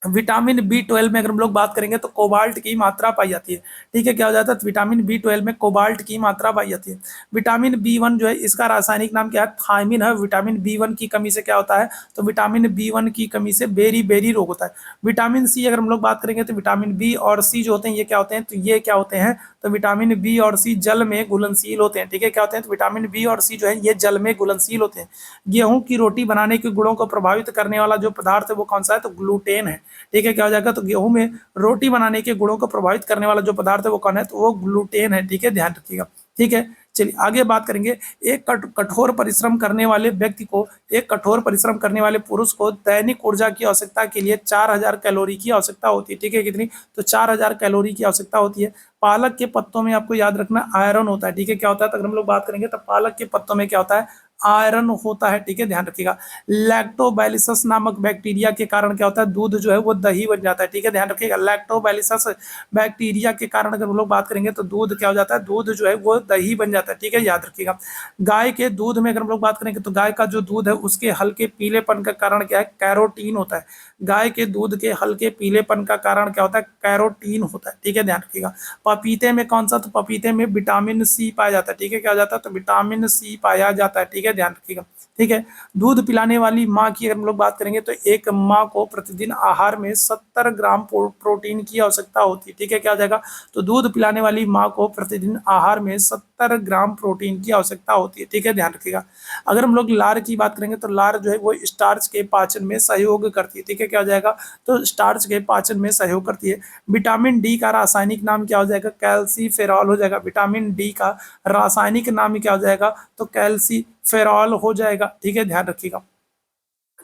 विटामिन बी 12 में अगर हम लोग बात करेंगे तो कोबाल्ट की मात्रा पाई जाती है। ठीक है, क्या हो जाता है, तो विटामिन बी 12 में कोबाल्ट की मात्रा पाई जाती है। विटामिन बी 1 जो है इसका रासायनिक नाम क्या है, थायमिन है। विटामिन बी 1 की कमी से क्या होता है, तो विटामिन बी 1 की कमी से बेरी बेरी रोग होता है। विटामिन सी अगर हम लोग बात करेंगे तो विटामिन बी और सी जो होते हैं ये क्या होते हैं, तो ये क्या होते हैं, तो विटामिन बी और सी जल में घुलनशील होते हैं। ठीक है, क्या होते हैं, तो विटामिन बी और सी जो है ये जल में घुलनशील होते हैं। गेहूं की रोटी बनाने के गुणों को प्रभावित करने वाला जो पदार्थ है वो कौन सा है, तो ग्लूटेन है। ठीक है, क्या हो जाएगा, तो गेहूं में रोटी बनाने के गुणों को प्रभावित करने वाला जो पदार्थ है वो कौन है, तो वो ग्लूटेन है। ठीक है, ध्यान रखिएगा। ठीक है, चलिए आगे बात करेंगे। एक कठोर परिश्रम करने वाले व्यक्ति को, एक कठोर परिश्रम करने वाले पुरुष को दैनिक ऊर्जा की आवश्यकता के लिए 4000 कैलोरी की आवश्यकता होती है। ठीक है, कितनी, तो 4000 कैलोरी की आवश्यकता होती है। पालक के पत्तों में आपको याद रखना आयरन होता है। ठीक है, क्या होता है, तो अगर हम लोग बात करेंगे तो पालक के पत्तों में क्या होता है, आयरन होता है। ठीक है, ध्यान रखिएगा। लैक्टोबैलिसस नामक बैक्टीरिया के कारण क्या होता है, दूध जो है वो दही बन जाता है। ठीक है, ध्यान रखिएगा। लैक्टोबैलिसस बैक्टीरिया के कारण अगर हम लोग बात करेंगे तो दूध क्या हो जाता है, दूध जो है वो दही बन जाता है। ठीक है, याद रखिएगा। गाय के दूध में अगर हम लोग बात करेंगे तो गाय का जो दूध है उसके हल्के पीलेपन का कारण क्या है, कैरोटीन होता है। गाय के दूध के हल्के पीलेपन का कारण क्या होता है, कैरोटीन होता है। ठीक है, ध्यान रखिएगा। पपीते में कौन सा, तो पपीते में विटामिन सी पाया जाता है। ठीक है, क्या हो जाता है, तो विटामिन सी पाया जाता है। ठीक है, ध्यान रखिएगा। ठीक है, दूध पिलाने वाली माँ की अगर हम लोग बात करेंगे तो एक माँ को प्रतिदिन आहार में 70 ग्राम प्रोटीन की आवश्यकता होती है। ठीक है, क्या हो जाएगा, तो दूध पिलाने वाली माँ को प्रतिदिन आहार में 70 ग्राम प्रोटीन की आवश्यकता होती है। ठीक है, ध्यान रखिएगा। अगर हम लोग लार की बात करेंगे तो लार जो है वो स्टार्च के पाचन में सहयोग करती है। ठीक है, क्या हो जाएगा, तो स्टार्च के पाचन में सहयोग करती है। विटामिन डी का रासायनिक नाम क्या हो जाएगा, कैल्सीफेरॉल हो जाएगा। विटामिन डी का रासायनिक नाम क्या हो जाएगा, तो कैल्सीफेरॉल हो जाएगा। ठीक है, ध्यान रखिएगा।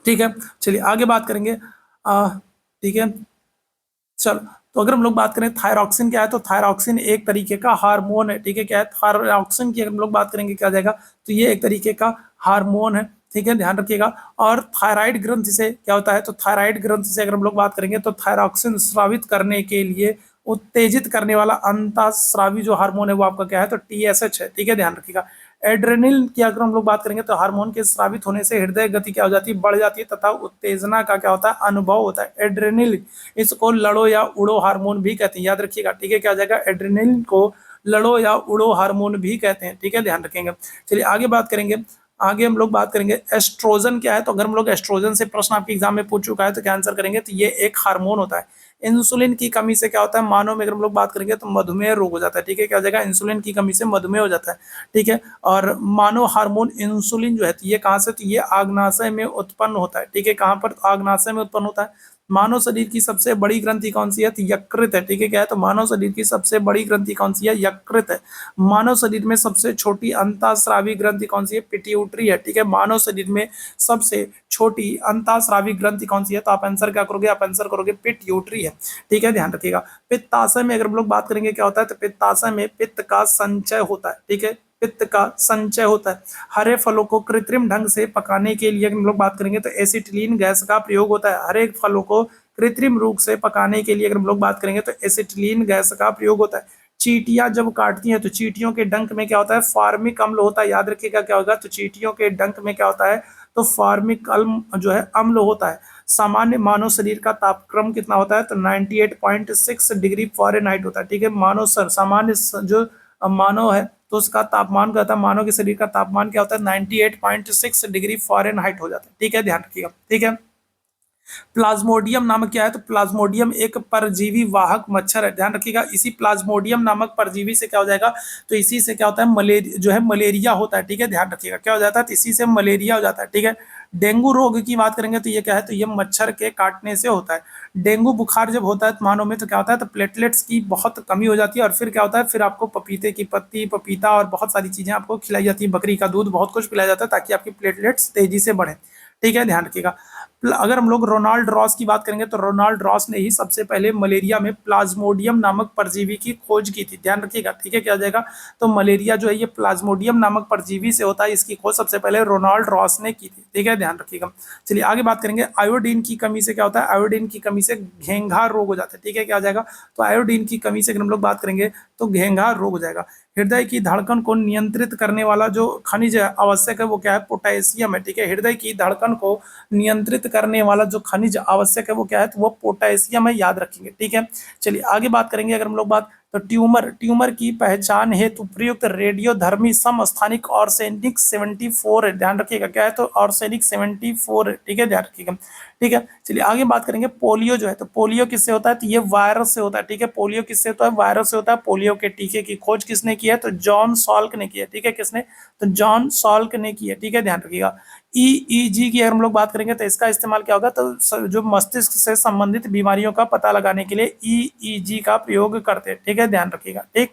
ठीक है, चलिए आगे बात करेंगे। ठीक है, चलो, तो अगर हम लोग बात करें थायरॉक्सिन क्या है, तो थायरॉक्सिन एक तरीके का हार्मोन है। ठीक है, क्या है, थायरॉक्सिन की अगर हम लोग बात करेंगे क्या हो जाएगा, तो ये एक तरीके का हार्मोन है। ठीक है, ध्यान रखिएगा। और थायराइड ग्रंथि से क्या होता है, तो थायराइड ग्रंथि से अगर हम लोग बात करेंगे तो थायरॉक्सिन स्रावित करने के लिए उत्तेजित करने वाला अंतःस्रावी जो हार्मोन है वो आपका क्या है, तो टीएसएच है। ठीक है, ध्यान रखिएगा। एड्रेनलिन की अगर हम लोग बात करेंगे तो हार्मोन के स्रावित होने से हृदय गति क्या हो जाती है, बढ़ जाती है तथा उत्तेजना का क्या होता है, अनुभव होता है। एड्रेनलिन, इसको लड़ो या उड़ो हार्मोन भी कहते हैं, याद रखिएगा। ठीक है, क्या हो जाएगा, एड्रेनलिन को लड़ो या उड़ो हार्मोन भी कहते हैं। ठीक है, ध्यान रखेंगे। चलिए आगे बात करेंगे। आगे हम लोग बात करेंगे एस्ट्रोजन क्या है, तो अगर हम लोग एस्ट्रोजन से प्रश्न आपके एग्जाम में पूछ चुका है तो क्या आंसर करेंगे, तो ये एक हार्मोन होता है। इंसुलिन की कमी से क्या होता है, मानव में अगर हम लोग बात करेंगे तो मधुमेह रोग हो जाता है। ठीक है, क्या हो जाएगा, इंसुलिन की कमी से मधुमेह हो जाता है। ठीक है, और मानव हार्मोन इंसुलिन जो है तो ये कहाँ से, तो ये आग्नाशय में उत्पन्न होता है। ठीक है, कहाँ पर, आग्नाशय में उत्पन्न होता है। मानव शरीर की सबसे बड़ी ग्रंथि कौन सी है, तो यकृत है। ठीक है, क्या है, तो मानव शरीर की सबसे बड़ी ग्रंथि कौन सी है, यकृत है। मानव शरीर में सबसे छोटी अंतःस्रावी ग्रंथि कौन सी है, पिट्यूटरी है। ठीक है, मानव शरीर में सबसे छोटी अंतःस्रावी ग्रंथि कौन सी है, तो आप आंसर क्या करोगे, आप आंसर करोगे पिट्यूटरी है। ठीक है, ध्यान रखिएगा। पित्ताशय में अगर हम लोग बात करेंगे क्या होता है, तो पित्ताशय में पित्त का संचय होता है। ठीक है, पित्त का संचय होता है। हरे फलों को कृत्रिम ढंग से पकाने के लिए हम लोग बात करेंगे तो एसिटिलीन गैस का प्रयोग होता है। हरे फलों को कृत्रिम रूप से पकाने के लिए अगर हम लोग बात करेंगे तो एसिटिलीन गैस का प्रयोग होता है। चींटियां जब काटती हैं तो चींटियों के डंक में क्या होता है, फार्मिक अम्ल होता है। याद रखिएगा क्या होगा, तो चींटियों के डंक में क्या होता है, तो फार्मिक अम्ल जो है अम्ल होता है। सामान्य मानव शरीर का तापक्रम कितना होता है, तो 98.6 डिग्री फ़ारेनहाइट होता है। ठीक है, मानव सामान्य जो मानव है तो उसका तापमान क्या होता है, मानव के शरीर का तापमान क्या होता है, 98.6 डिग्री फ़ारेनहाइट हो जाता है। ठीक है, ध्यान रखिएगा। ठीक है, प्लाज्मोडियम नामक क्या है, तो प्लाज्मोडियम एक परजीवी वाहक मच्छर है। ध्यान रखिएगा, इसी प्लाज्मोडियम नामक परजीवी से क्या हो जाएगा, तो इसी से क्या होता है, मलेरिया जो है मलेरिया होता है। ठीक है, ध्यान रखिएगा, क्या हो जाता है, तो इसी से मलेरिया हो जाता है। ठीक है, डेंगू रोग की बात करेंगे तो ये क्या है, तो ये मच्छर के काटने से होता है। डेंगू बुखार जब होता है मानव में तो क्या होता है, तो प्लेटलेट्स की बहुत कमी हो जाती है और फिर क्या होता है, फिर आपको पपीते की पत्ती, पपीता और बहुत सारी चीजें आपको खिलाई जाती है, बकरी का दूध, बहुत कुछ पिलाया जाता है ताकि आपकी प्लेटलेट्स तेजी से बढ़े। ठीक है, ध्यान रखिएगा। अगर हम लोग रोनाल्ड रॉस की बात करेंगे तो रोनाल्ड रॉस ने ही सबसे पहले मलेरिया में प्लाज्मोडियम नामक परजीवी की खोज की थी। ध्यान रखिएगा। ठीक है, क्या हो जाएगा, तो मलेरिया जो है ये प्लाज्मोडियम नामक परजीवी से होता है, इसकी खोज सबसे पहले रोनाल्ड रॉस ने की थी। ठीक है, ध्यान रखिएगा। चलिए आगे बात करेंगे। आयोडीन की कमी से क्या होता है, आयोडीन की कमी से घेंघा रोग हो जाता है। ठीक है, क्या हो जाएगा, तो आयोडीन की कमी से अगर हम लोग बात करेंगे तो घेंघा रोग हो जाएगा। हृदय की धड़कन को नियंत्रित करने वाला जो खनिज आवश्यक है वो क्या है, पोटेशियम है। ठीक है, हृदय की धड़कन को नियंत्रित करने वाला जो खनिज आवश्यक है वो क्या है, तो वो पोटेशियम है, याद रखेंगे। ठीक है, चलिए आगे बात करेंगे। अगर हम लोग बात, तो ट्यूमर की पहचान हेतु प्रयुक्त रेडियोधर्मी समस्थानिक आर्सेनिक 74 है। ध्यान रखिएगा, क्या है, तो आर्सेनिक 74 है। ठीक है, ध्यान रखिएगा। ठीक है, चलिए आगे बात करेंगे। पोलियो जो है, तो पोलियो किससे होता है, तो ये वायरस से होता है। ठीक है, पोलियो किससे होता है, वायरस से होता है। पोलियो के टीके की खोज किसने की है, तो जॉन सॉल्क ने की है। ठीक है, किसने, तो जॉन सॉल्क ने की है। ठीक है, ध्यान रखिएगा। ईईजी की अगर हम लोग बात करेंगे तो इसका इस्तेमाल क्या होगा, तो जो मस्तिष्क से संबंधित बीमारियों का पता लगाने के लिए ईईजी का प्रयोग करते हैं। ठीक है, ध्यान रखिएगा। ठीक,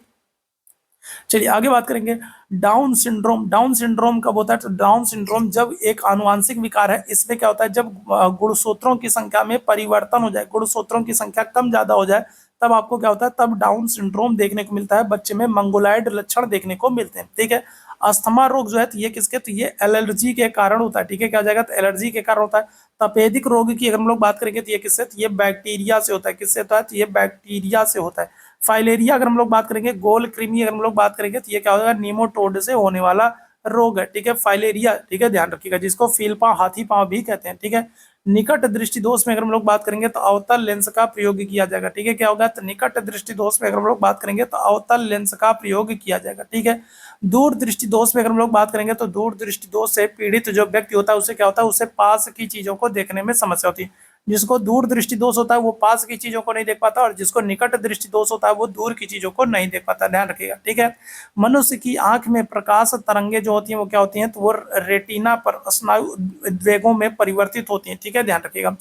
चलिए आगे बात करेंगे। Down syndrome. डाउन सिंड्रोम कब होता है, तो डाउन सिंड्रोम जब एक आनुवांशिक विकार है, इसमें क्या होता है, जब गुणसूत्रों की संख्या में परिवर्तन हो जाए, गुणसूत्रों की संख्या कम ज्यादा हो जाए, तब आपको क्या होता है, तब डाउन सिंड्रोम देखने को मिलता है। बच्चे में मंगोलायड लक्षण देखने को मिलते हैं। ठीक है, अस्थमा रोग जो है तो ये किसके, तो ये एलर्जी के कारण होता है। ठीक है, क्या हो जाएगा, तो एलर्जी के कारण होता है। तपेदिक रोग की अगर हम लोग बात करेंगे तो ये किससे, तो ये बैक्टीरिया से होता है। किससे होता है, तो ये बैक्टीरिया से होता है। फाइलेरिया अगर हम लोग बात करेंगे, गोल कृमि अगर हम लोग बात करेंगे तो ये क्या होगा, नीमोटोड से होने वाला रोग है। ठीक है, फाइलेरिया। ठीक है, ध्यान रखिएगा, जिसको फील पांव, हाथी पांव भी कहते हैं। ठीक है, निकट दृष्टि दोष में अगर हम लोग बात करेंगे तो अवतल लेंस का प्रयोग किया जाएगा। ठीक है, क्या होगा, तो निकट दृष्टि दोष में अगर हम लोग बात करेंगे तो अवतल लेंस का प्रयोग किया जाएगा। ठीक है, दूर दृष्टि दोष में अगर हम लोग बात करेंगे तो दूर दृष्टि दोष से पीड़ित जो व्यक्ति होता है उसे क्या होता है, उसे पास की चीजों को देखने में समस्या होती है। जिसको दूर दृष्टि दोष होता है वो पास की चीजों को नहीं देख पाता, और जिसको निकट दृष्टि दोष होता है वो दूर की चीजों को नहीं देख पाता। ध्यान रखिएगा। ठीक है, मनुष्य की आंख में प्रकाश तरंगे जो होती हैं वो क्या होती हैं, तो वो रेटिना पर स्नायु उद्वेगों में परिवर्तित होती हैं। ठीक है, ध्यान रखिएगा।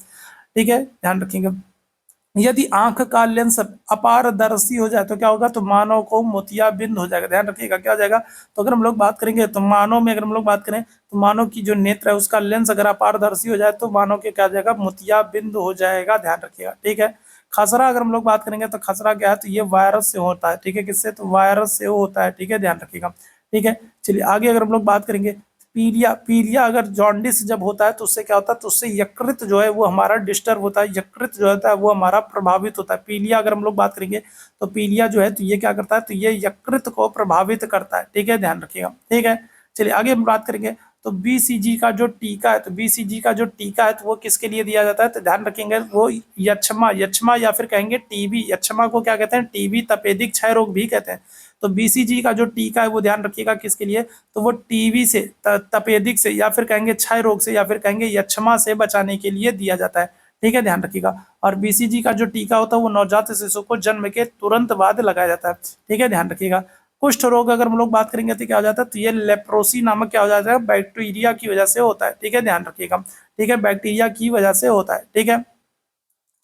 ठीक है, ध्यान रखिएगा। यदि आंख का लेंस अपारदर्शी हो जाए तो क्या होगा, तो मानव को मोतियाबिंद हो जाएगा। ध्यान रखिएगा, क्या हो जाएगा, तो अगर हम लोग बात करेंगे तो मानव में अगर हम लोग बात करें तो मानव की जो नेत्र है उसका लेंस अगर अपारदर्शी हो जाए तो मानव के क्या हो जाएगा, मोतियाबिंद हो जाएगा। ध्यान रखिएगा। ठीक है, खसरा अगर हम लोग बात करेंगे तो खसरा क्या है, तो ये वायरस से होता है। ठीक है, किससे, तो वायरस से होता है। ठीक है, ध्यान रखिएगा। ठीक है, चलिए आगे अगर हम लोग बात करेंगे, पीलिया। पीलिया अगर जॉन्डिस जब होता है तो उससे क्या होता है, तो उससे यकृत जो है वो हमारा डिस्टर्ब होता है, यकृत जो होता है वो हमारा प्रभावित होता है। पीलिया अगर हम लोग बात करेंगे तो पीलिया जो है तो ये क्या करता है, तो ये यकृत को प्रभावित करता है। ठीक है, ध्यान रखिएगा। ठीक है, चलिए आगे हम बात करेंगे। तो बीसीजी का जो टीका है, तो बीसीजी का जो टीका है तो वो किसके लिए दिया जाता है, तो ध्यान रखेंगे वो यक्षमा, यक्षमा या फिर कहेंगे टीबी। यक्षमा को क्या कहते हैं, टीबी, तपेदिक क्षय रोग भी कहते हैं। तो बीसीजी का जो टीका है वो ध्यान रखिएगा किसके लिए, तो वो टीबी से, तपेदिक से, या फिर कहेंगे क्षय रोग से, या फिर कहेंगे यक्षमा से बचाने के लिए दिया जाता है। ठीक है, ध्यान रखिएगा। और बीसीजी का जो टीका होता है वो नवजात शिशु को जन्म के तुरंत बाद लगाया जाता है। ठीक है, ध्यान रखिएगा। कुष्ठ रोग अगर हम लोग बात करेंगे तो क्या हो जाता है, तो ये लेप्रोसी नामक क्या हो जाता है, बैक्टीरिया की वजह से होता है। ठीक है, ध्यान रखिएगा। ठीक है, बैक्टीरिया की वजह से होता है। ठीक है,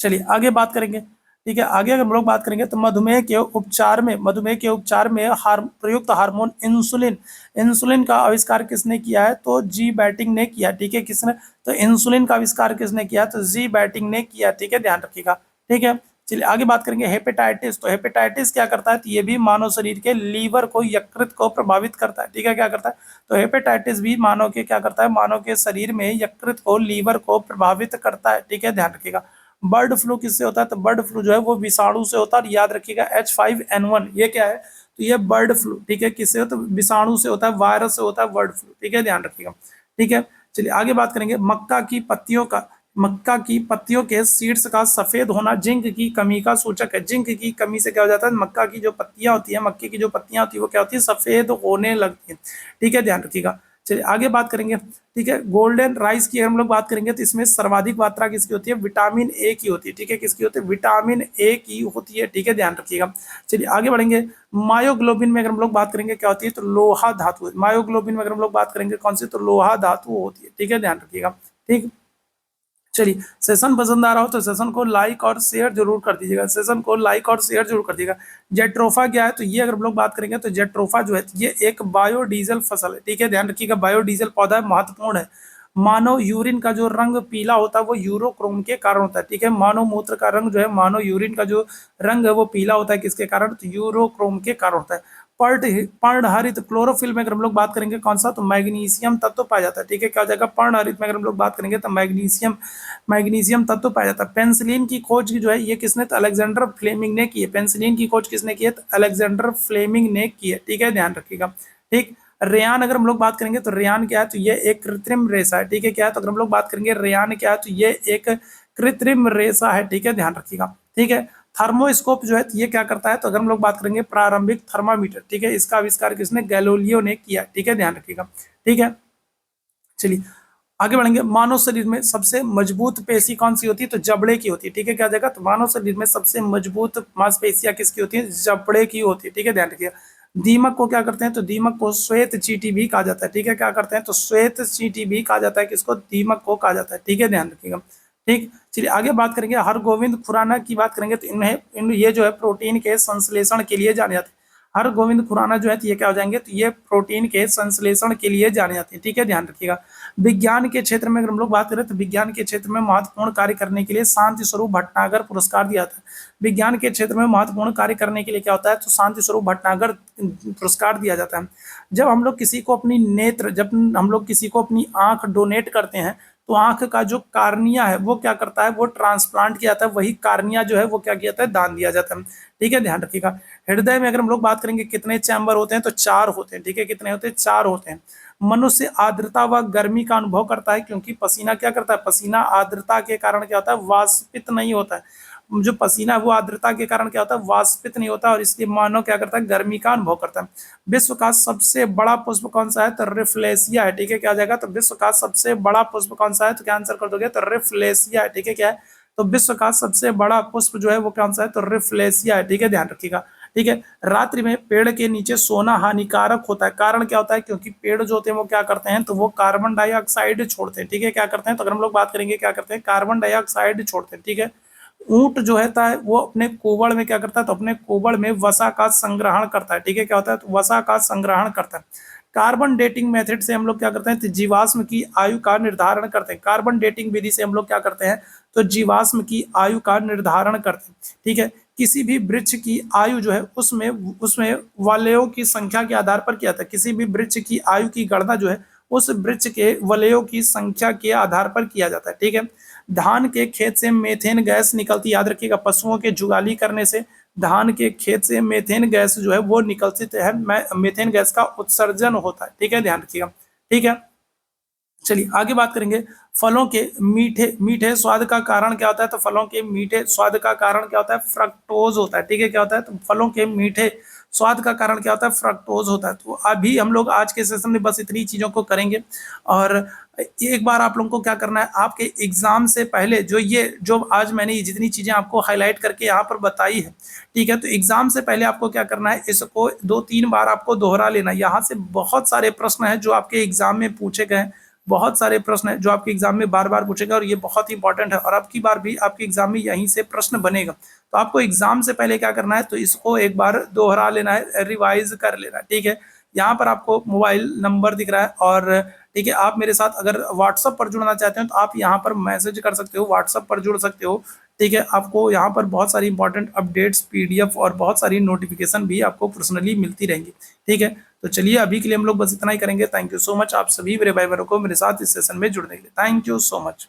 चलिए आगे बात करेंगे। ठीक है, आगे अगर हम लोग बात करेंगे तो मधुमेह के उपचार में, मधुमेह के उपचार में प्रयुक्त हार्मोन इंसुलिन, इंसुलिन का आविष्कार किसने किया है, तो जी बैटिंग ने किया। ठीक है, किसने, तो इंसुलिन का आविष्कार किसने किया, तो जी बैटिंग ने किया। ठीक है, ध्यान रखिएगा। ठीक है, चलिए आगे बात करेंगे हेपेटाइटिस। तो हेपेटाइटिस क्या करता है, तो ये भी मानव शरीर के लीवर को, यकृत को प्रभावित करता है। ठीक है, क्या करता है, तो हेपेटाइटिस भी मानव के क्या करता है, मानव के शरीर में यकृत को, लीवर को प्रभावित करता है। ठीक है, ध्यान रखिएगा। बर्ड फ्लू किससे होता है, तो बर्ड फ्लू जो है वो विषाणु से होता है। और याद रखिएगा H5N1 ये क्या है, तो ये बर्ड फ्लू। ठीक है, किससे होता है, विषाणु से होता है, वायरस से होता है बर्ड फ्लू। ठीक है, ध्यान रखिएगा। ठीक है, चलिए आगे बात करेंगे। मक्का की पत्तियों का, मक्का की पत्तियों के सीड्स का सफेद होना जिंक की कमी का सूचक है। जिंक की कमी से क्या हो जाता है, मक्का की जो पत्तियां होती है, मक्के की जो पत्तियां होती है वो क्या होती है, सफेद होने लगती है। ठीक है, ध्यान रखिएगा। चलिए आगे बात करेंगे। ठीक है, गोल्डन राइस की हम लोग बात करेंगे तो इसमें सर्वाधिक मात्रा किसकी होती है, विटामिन ए की होती है। ठीक है, किसकी होती है, विटामिन ए की होती है। ठीक है, ध्यान रखिएगा। चलिए आगे बढ़ेंगे। मायोग्लोबिन में अगर हम लोग बात करेंगे क्या होती है, तो लोहा धातु। मायोग्लोबिन में अगर हम लोग बात करेंगे कौन सी, तो लोहा धातु होती है। ठीक है, ध्यान रखिएगा। ठीक, चलिए सेशन पसंद आ रहा हो तो सेशन को लाइक और शेयर जरूर कर दीजिएगा, सेशन को लाइक और शेयर जरूर कर दीजिएगा। जेट्रोफा क्या है, तो ये अगर हम लोग बात करेंगे तो जेट्रोफा जो है ये एक बायोडीजल फसल है। ठीक है, ध्यान रखिएगा, बायोडीजल पौधा है, महत्वपूर्ण है। मानव यूरिन का जो रंग पीला होता है वो यूरोक्रोम के कारण होता है। ठीक है, मानव मूत्र का रंग जो है, मानव यूरिन का जो रंग है वो पीला होता है, किसके कारण, तो यूरोक्रोम के कारण होता है। पर्णहरित क्लोरोफिल में अगर हम लोग बात करेंगे कौन सा, तो मैग्नीशियम तत्व पाया जाता है। ठीक है, क्या हो जाएगा, पर्णहरित में अगर हम लोग बात करेंगे तो मैग्नीशियम, मैग्नीशियम तत्व पाया जाता है। पेंसिलिन की खोज जो है ये किसने, तो अलेक्जेंडर फ्लेमिंग ने की है। पेंसिलिन की खोज किसने की है, तो अलेक्जेंडर फ्लेमिंग ने की है। ठीक है, ध्यान रखिएगा। ठीक, रेयान अगर हम लोग बात करेंगे तो रेयान क्या है, तो ये एक कृत्रिम रेशा है। ठीक है, क्या है, तो अगर हम लोग बात करेंगे रेयान क्या है, तो ये एक कृत्रिम रेशा है। ठीक है, ध्यान रखिएगा। ठीक है, थर्मोस्कोप जो है ये क्या करता है, तो अगर हम लोग बात करेंगे प्रारंभिक थर्मामीटर। ठीक है, इसका आविष्कार किसने, गैलीलियो ने किया। ठीक है, ध्यान रखिएगा। ठीक है, चलिए आगे बढ़ेंगे। मानव शरीर में सबसे मजबूत पेशी कौन सी होती है, तो जबड़े की होती है। ठीक है, क्या जगह, तो मानव शरीर में सबसे मजबूत मांसपेशियां किसकी होती है, जबड़े की होती है। ठीक है, ध्यान रखिएगा। दीमक को क्या करते हैं, तो दीमक को श्वेत चींटी भी कहा जाता है। ठीक है, क्या करते हैं, तो श्वेत चींटी भी कहा जाता है, किसको, दीमक को कहा जाता है। ठीक है, ध्यान रखिएगा। ठीक, चलिए आगे बात करेंगे। हरगोविंद खुराना की बात करेंगे तो ये जो है प्रोटीन के संश्लेषण के लिए जाने जाते हैं। हरगोविंद खुराना जो है तो ये क्या हो जाएंगे, तो ये प्रोटीन के संश्लेषण के लिए जाने जाते हैं। ठीक है, ध्यान रखिएगा। विज्ञान के क्षेत्र में अगर हम लोग बात करें तो विज्ञान के क्षेत्र में महत्वपूर्ण कार्य करने के लिए शांति स्वरूप भटनागर पुरस्कार दिया था। विज्ञान के क्षेत्र में महत्वपूर्ण कार्य करने के लिए क्या होता है, तो शांति स्वरूप भटनागर पुरस्कार दिया जाता है। जब हम लोग किसी को अपनी नेत्र, जब हम लोग किसी को अपनी आंख डोनेट करते हैं तो आंख का जो कार्निया है वो क्या करता है, वो ट्रांसप्लांट किया जाता है, वही कार्निया जो है वो क्या किया जाता है, दान दिया जाता है। ठीक है, ध्यान रखिएगा। हृदय में अगर हम लोग बात करेंगे कितने चैम्बर होते हैं, तो 4 होते हैं। ठीक है, कितने होते हैं, 4 होते हैं। मनुष्य आर्द्रता व गर्मी का अनुभव करता है क्योंकि पसीना क्या करता है, पसीना आर्द्रता के कारण क्या होता है, वाष्पित नहीं होता है। जो पसीना है वो आर्द्रता के कारण क्या होता है, वाष्पित नहीं होता, और इसलिए मानव क्या करता है, गर्मी का अनुभव करता है। विश्व का सबसे बड़ा पुष्प कौन सा है, तो रिफ्लेसिया है। ठीक है, क्या हो जाएगा, तो विश्व का सबसे बड़ा पुष्प कौन सा है, तो क्या आंसर कर दोगे, तो रिफ्लेसिया है। ठीक है, क्या है, तो विश्व का सबसे बड़ा पुष्प जो है वो कौन सा है, तो रिफ्लेसिया है। ठीक है, ध्यान रखिएगा। ठीक है, रात्रि में पेड़ के नीचे सोना हानिकारक होता है। कारण क्या होता है, क्योंकि पेड़ जो होते हैं वो क्या करते हैं, तो वो कार्बन डाइऑक्साइड छोड़ते हैं। ठीक है, क्या करते हैं, तो अगर हम लोग बात करेंगे क्या करते हैं, कार्बन डाइऑक्साइड छोड़ते हैं। ठीक है, ऊंट जो है वो अपने कोबड़ में क्या करता है, तो अपने कोबड़ में वसा का संग्रहण करता है। ठीक है, क्या होता है, तो वसा का संग्रहण करता है। कार्बन डेटिंग मेथड से हम लोग क्या करते हैं, तो जीवाश्म की आयु का निर्धारण करते हैं। कार्बन डेटिंग विधि से हम लोग क्या करते हैं, तो जीवाश्म की आयु का निर्धारण करते हैं। ठीक है, किसी भी वृक्ष की आयु जो है उसमें उसमें वलयों की संख्या के आधार पर किया जाता है। किसी भी वृक्ष की आयु की गणना जो है उस वृक्ष के वलयों की संख्या के आधार पर किया जाता है। ठीक है, धान के खेत से मेथेन गैस निकलती, याद रखिएगा, पशुओं के जुगाली करने से धान के खेत से मेथेन गैस जो है वो निकलती है, मेथेन गैस का उत्सर्जन होता है। ठीक है, ध्यान रखिएगा। ठीक है, चलिए आगे बात करेंगे। फलों के मीठे मीठे स्वाद का कारण क्या होता है, तो फलों के मीठे स्वाद का कारण क्या होता है, फ्रक्टोज होता है। ठीक है, क्या होता है, तो फलों के मीठे स्वाद का कारण क्या होता है, फ्रक्टोज होता है। तो अभी हम लोग आज के सेशन में बस इतनी चीज़ों को करेंगे। और एक बार आप लोगों को क्या करना है, आपके एग्जाम से पहले जो आज मैंने ये जितनी चीज़ें आपको हाईलाइट करके यहाँ पर बताई है, ठीक है, तो एग्जाम से पहले आपको क्या करना है, इसको 2-3 बार आपको दोहरा लेना। यहाँ से बहुत सारे प्रश्न हैं जो आपके एग्जाम में पूछे गए हैं, बहुत सारे प्रश्न हैं जो आपके एग्जाम में बार बार पूछेगा, और ये बहुत ही इंपॉर्टेंट है, और अब की बार भी आपके एग्जाम में यहीं से प्रश्न बनेगा। तो आपको एग्जाम से पहले क्या करना है, तो इसको एक बार दोहरा लेना है, रिवाइज कर लेना है। ठीक है, यहाँ पर आपको मोबाइल नंबर दिख रहा है, और ठीक है, आप मेरे साथ अगर व्हाट्सअप पर जुड़ना चाहते हैं तो आप यहाँ पर मैसेज कर सकते हो, व्हाट्सअप पर जुड़ सकते हो। ठीक है, आपको यहाँ पर बहुत सारी इंपॉर्टेंट अपडेट्स, पीडीएफ और बहुत सारी नोटिफिकेशन भी आपको पर्सनली मिलती रहेंगी। ठीक है, तो चलिए अभी के लिए हम लोग बस इतना ही करेंगे। थैंक यू सो मच आप सभी मेरे भाई बहनों को मेरे साथ इस सेशन में जुड़ने के लिए। Thank you so much.